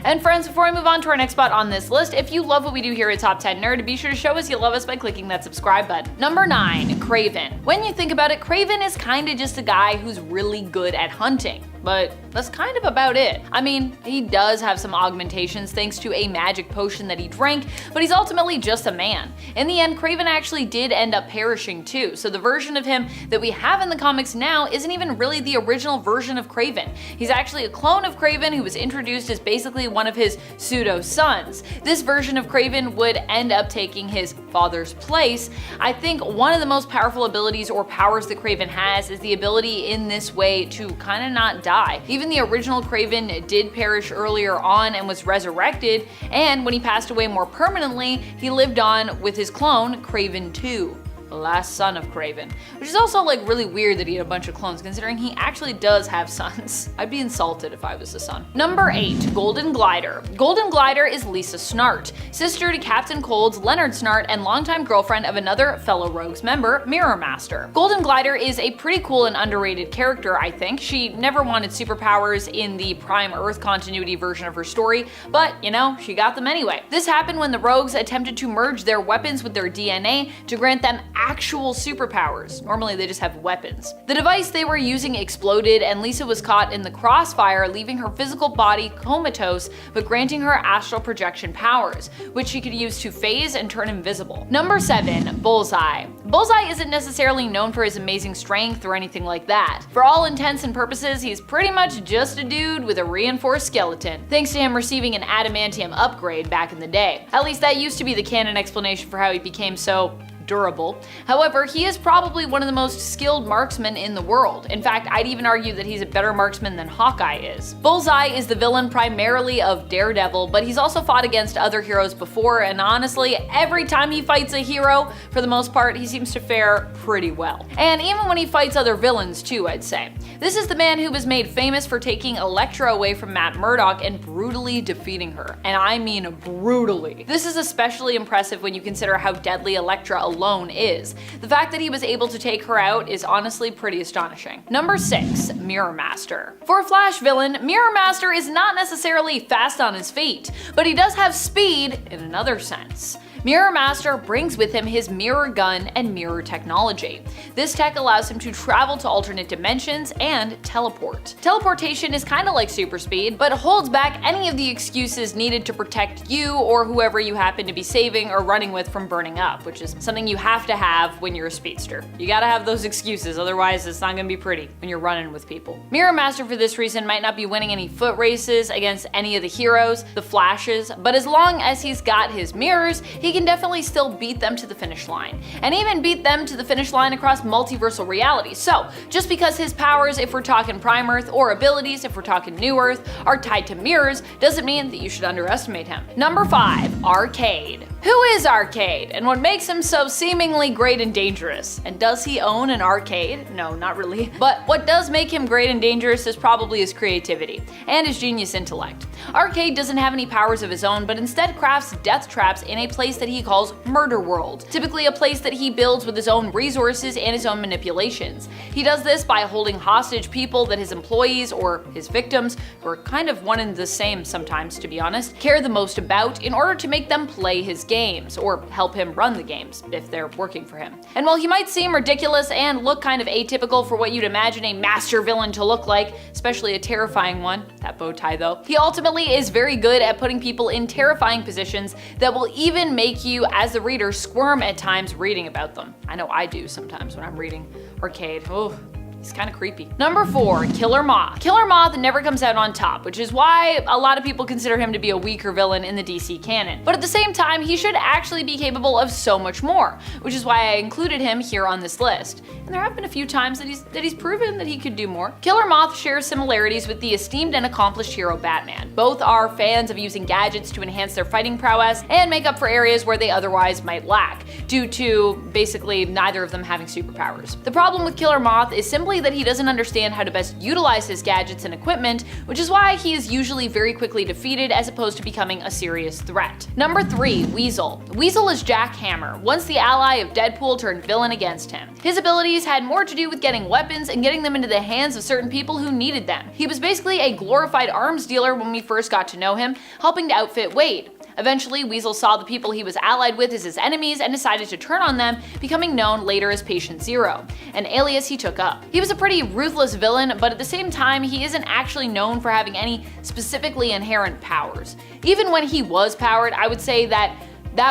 And friends, before I move on to our next spot on this list, if you love what we do here at Top 10 Nerd, be sure to show us you love us by clicking that subscribe button. Number 9, Kraven. When you think about it, Kraven is kinda just a guy who's really good at hunting. But that's kind of about it. I mean, he does have some augmentations thanks to a magic potion that he drank, but he's ultimately just a man. In the end, Kraven actually did end up perishing too, so the version of him that we have in the comics now isn't even really the original version of Kraven. He's actually a clone of Kraven who was introduced as basically one of his pseudo-sons. This version of Kraven would end up taking his father's place. I think one of the most powerful abilities or powers that Kraven has is the ability in this way to kind of not die. Even the original Kraven did perish earlier on and was resurrected, and when he passed away more permanently, he lived on with his clone, Kraven 2. The last son of Kraven, which is also like really weird that he had a bunch of clones considering he actually does have sons. I'd be insulted if I was the son. Number 8, Golden Glider. Golden Glider is Lisa Snart, sister to Captain Cold's Leonard Snart and longtime girlfriend of another fellow Rogues member, Mirror Master. Golden Glider is a pretty cool and underrated character, I think. She never wanted superpowers in the Prime Earth continuity version of her story, but you know, she got them anyway. This happened when the Rogues attempted to merge their weapons with their DNA to grant them actual superpowers. Normally they just have weapons. The device they were using exploded and Lisa was caught in the crossfire, leaving her physical body comatose but granting her astral projection powers, which she could use to phase and turn invisible. Number 7, Bullseye. Bullseye isn't necessarily known for his amazing strength or anything like that. For all intents and purposes, he's pretty much just a dude with a reinforced skeleton, thanks to him receiving an adamantium upgrade back in the day. At least that used to be the canon explanation for how he became so durable. However, he is probably one of the most skilled marksmen in the world. In fact, I'd even argue that he's a better marksman than Hawkeye is. Bullseye is the villain primarily of Daredevil, but he's also fought against other heroes before, and honestly, every time he fights a hero, for the most part, he seems to fare pretty well. And even when he fights other villains too, I'd say. This is the man who was made famous for taking Elektra away from Matt Murdock and brutally defeating her. And I mean brutally. This is especially impressive when you consider how deadly Elektra alone is. The fact that he was able to take her out is honestly pretty astonishing. Number 6, Mirror Master. For a Flash villain, Mirror Master is not necessarily fast on his feet, but he does have speed in another sense. Mirror Master brings with him his mirror gun and mirror technology. This tech allows him to travel to alternate dimensions and teleport. Teleportation is kind of like super speed, but holds back any of the excuses needed to protect you or whoever you happen to be saving or running with from burning up, which is something you have to have when you're a speedster. You gotta have those excuses, otherwise it's not gonna be pretty when you're running with people. Mirror Master for this reason might not be winning any foot races against any of the heroes, the Flashes, but as long as he's got his mirrors, he can definitely still beat them to the finish line, and even beat them to the finish line across multiversal realities. So, just because his powers, if we're talking Prime Earth, or abilities, if we're talking New Earth, are tied to mirrors, doesn't mean that you should underestimate him. Number 5, Arcade. Who is Arcade, and what makes him so seemingly great and dangerous? And does he own an arcade? No, not really. But what does make him great and dangerous is probably his creativity, and his genius intellect. Arcade doesn't have any powers of his own, but instead crafts death traps in a place that he calls Murder World, typically a place that he builds with his own resources and his own manipulations. He does this by holding hostage people that his employees, or his victims, who are kind of one and the same sometimes to be honest, care the most about in order to make them play his games, or help him run the games, if they're working for him. And while he might seem ridiculous and look kind of atypical for what you'd imagine a master villain to look like, especially a terrifying one, that bow tie though, he ultimately is very good at putting people in terrifying positions that will even make you, as the reader, squirm at times reading about them. I know I do sometimes when I'm reading Arcade. Oh, He's kind of creepy. Number 4, Killer Moth. Killer Moth never comes out on top, which is why a lot of people consider him to be a weaker villain in the DC canon. But at the same time, he should actually be capable of so much more, which is why I included him here on this list. And there have been a few times that he's proven that he could do more. Killer Moth shares similarities with the esteemed and accomplished hero Batman. Both are fans of using gadgets to enhance their fighting prowess and make up for areas where they otherwise might lack, due to basically neither of them having superpowers. The problem with Killer Moth is simply that he doesn't understand how to best utilize his gadgets and equipment, which is why he is usually very quickly defeated as opposed to becoming a serious threat. Number 3, Weasel. Weasel is Jack Hammer, once the ally of Deadpool turned villain against him. His abilities had more to do with getting weapons and getting them into the hands of certain people who needed them. He was basically a glorified arms dealer when we first got to know him, helping to outfit Wade. Eventually, Weasel saw the people he was allied with as his enemies and decided to turn on them, becoming known later as Patient Zero, an alias he took up. He was a pretty ruthless villain, but at the same time, he isn't actually known for having any specifically inherent powers. Even when he was powered, I would say that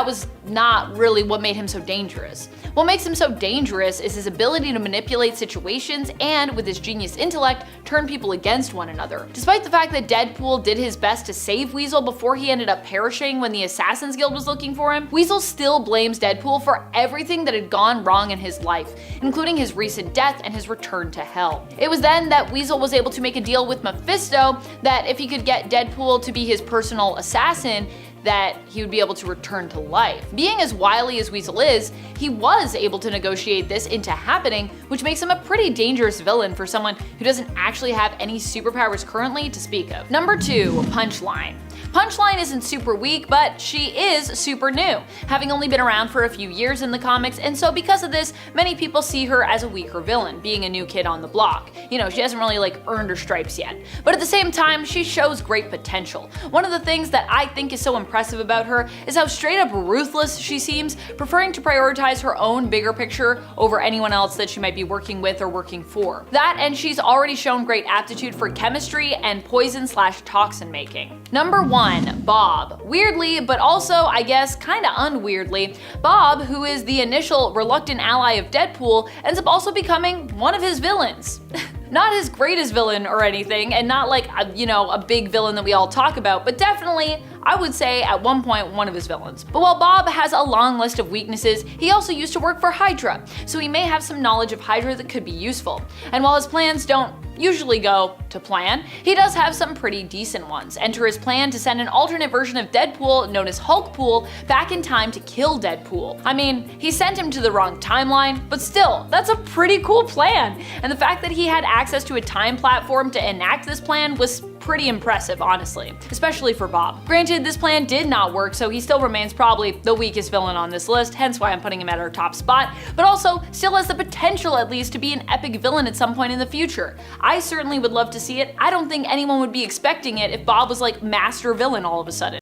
was not really what made him so dangerous. What makes him so dangerous is his ability to manipulate situations and, with his genius intellect, turn people against one another. Despite the fact that Deadpool did his best to save Weasel before he ended up perishing when the Assassin's Guild was looking for him, Weasel still blames Deadpool for everything that had gone wrong in his life, including his recent death and his return to hell. It was then that Weasel was able to make a deal with Mephisto that if he could get Deadpool to be his personal assassin, that he would be able to return to life. Being as wily as Weasel is, he was able to negotiate this into happening, which makes him a pretty dangerous villain for someone who doesn't actually have any superpowers currently to speak of. Number 2, Punchline. Punchline isn't super weak, but she is super new, having only been around for a few years in the comics, and so because of this, many people see her as a weaker villain, being a new kid on the block. You know, she hasn't really earned her stripes yet. But at the same time, she shows great potential. One of the things that I think is so impressive about her is how straight up ruthless she seems, preferring to prioritize her own bigger picture over anyone else that she might be working with or working for. That, and she's already shown great aptitude for chemistry and poison/toxin making. Number 1, Bob. Weirdly, but also I guess kinda unweirdly, Bob, who is the initial reluctant ally of Deadpool, ends up also becoming one of his villains. Not his greatest villain or anything, and not a big villain that we all talk about, but definitely, I would say at one point, one of his villains. But while Bob has a long list of weaknesses, he also used to work for Hydra, so he may have some knowledge of Hydra that could be useful. And while his plans don't usually go to plan, he does have some pretty decent ones. Enter his plan to send an alternate version of Deadpool, known as Hulkpool, back in time to kill Deadpool. I mean, he sent him to the wrong timeline, but still, that's a pretty cool plan. And the fact that he had access to a time platform to enact this plan was pretty impressive, honestly, especially for Bob. Granted, this plan did not work, so he still remains probably the weakest villain on this list, hence why I'm putting him at our top spot, but also still has the potential at least to be an epic villain at some point in the future. I certainly would love to see it. I don't think anyone would be expecting it if Bob was master villain all of a sudden.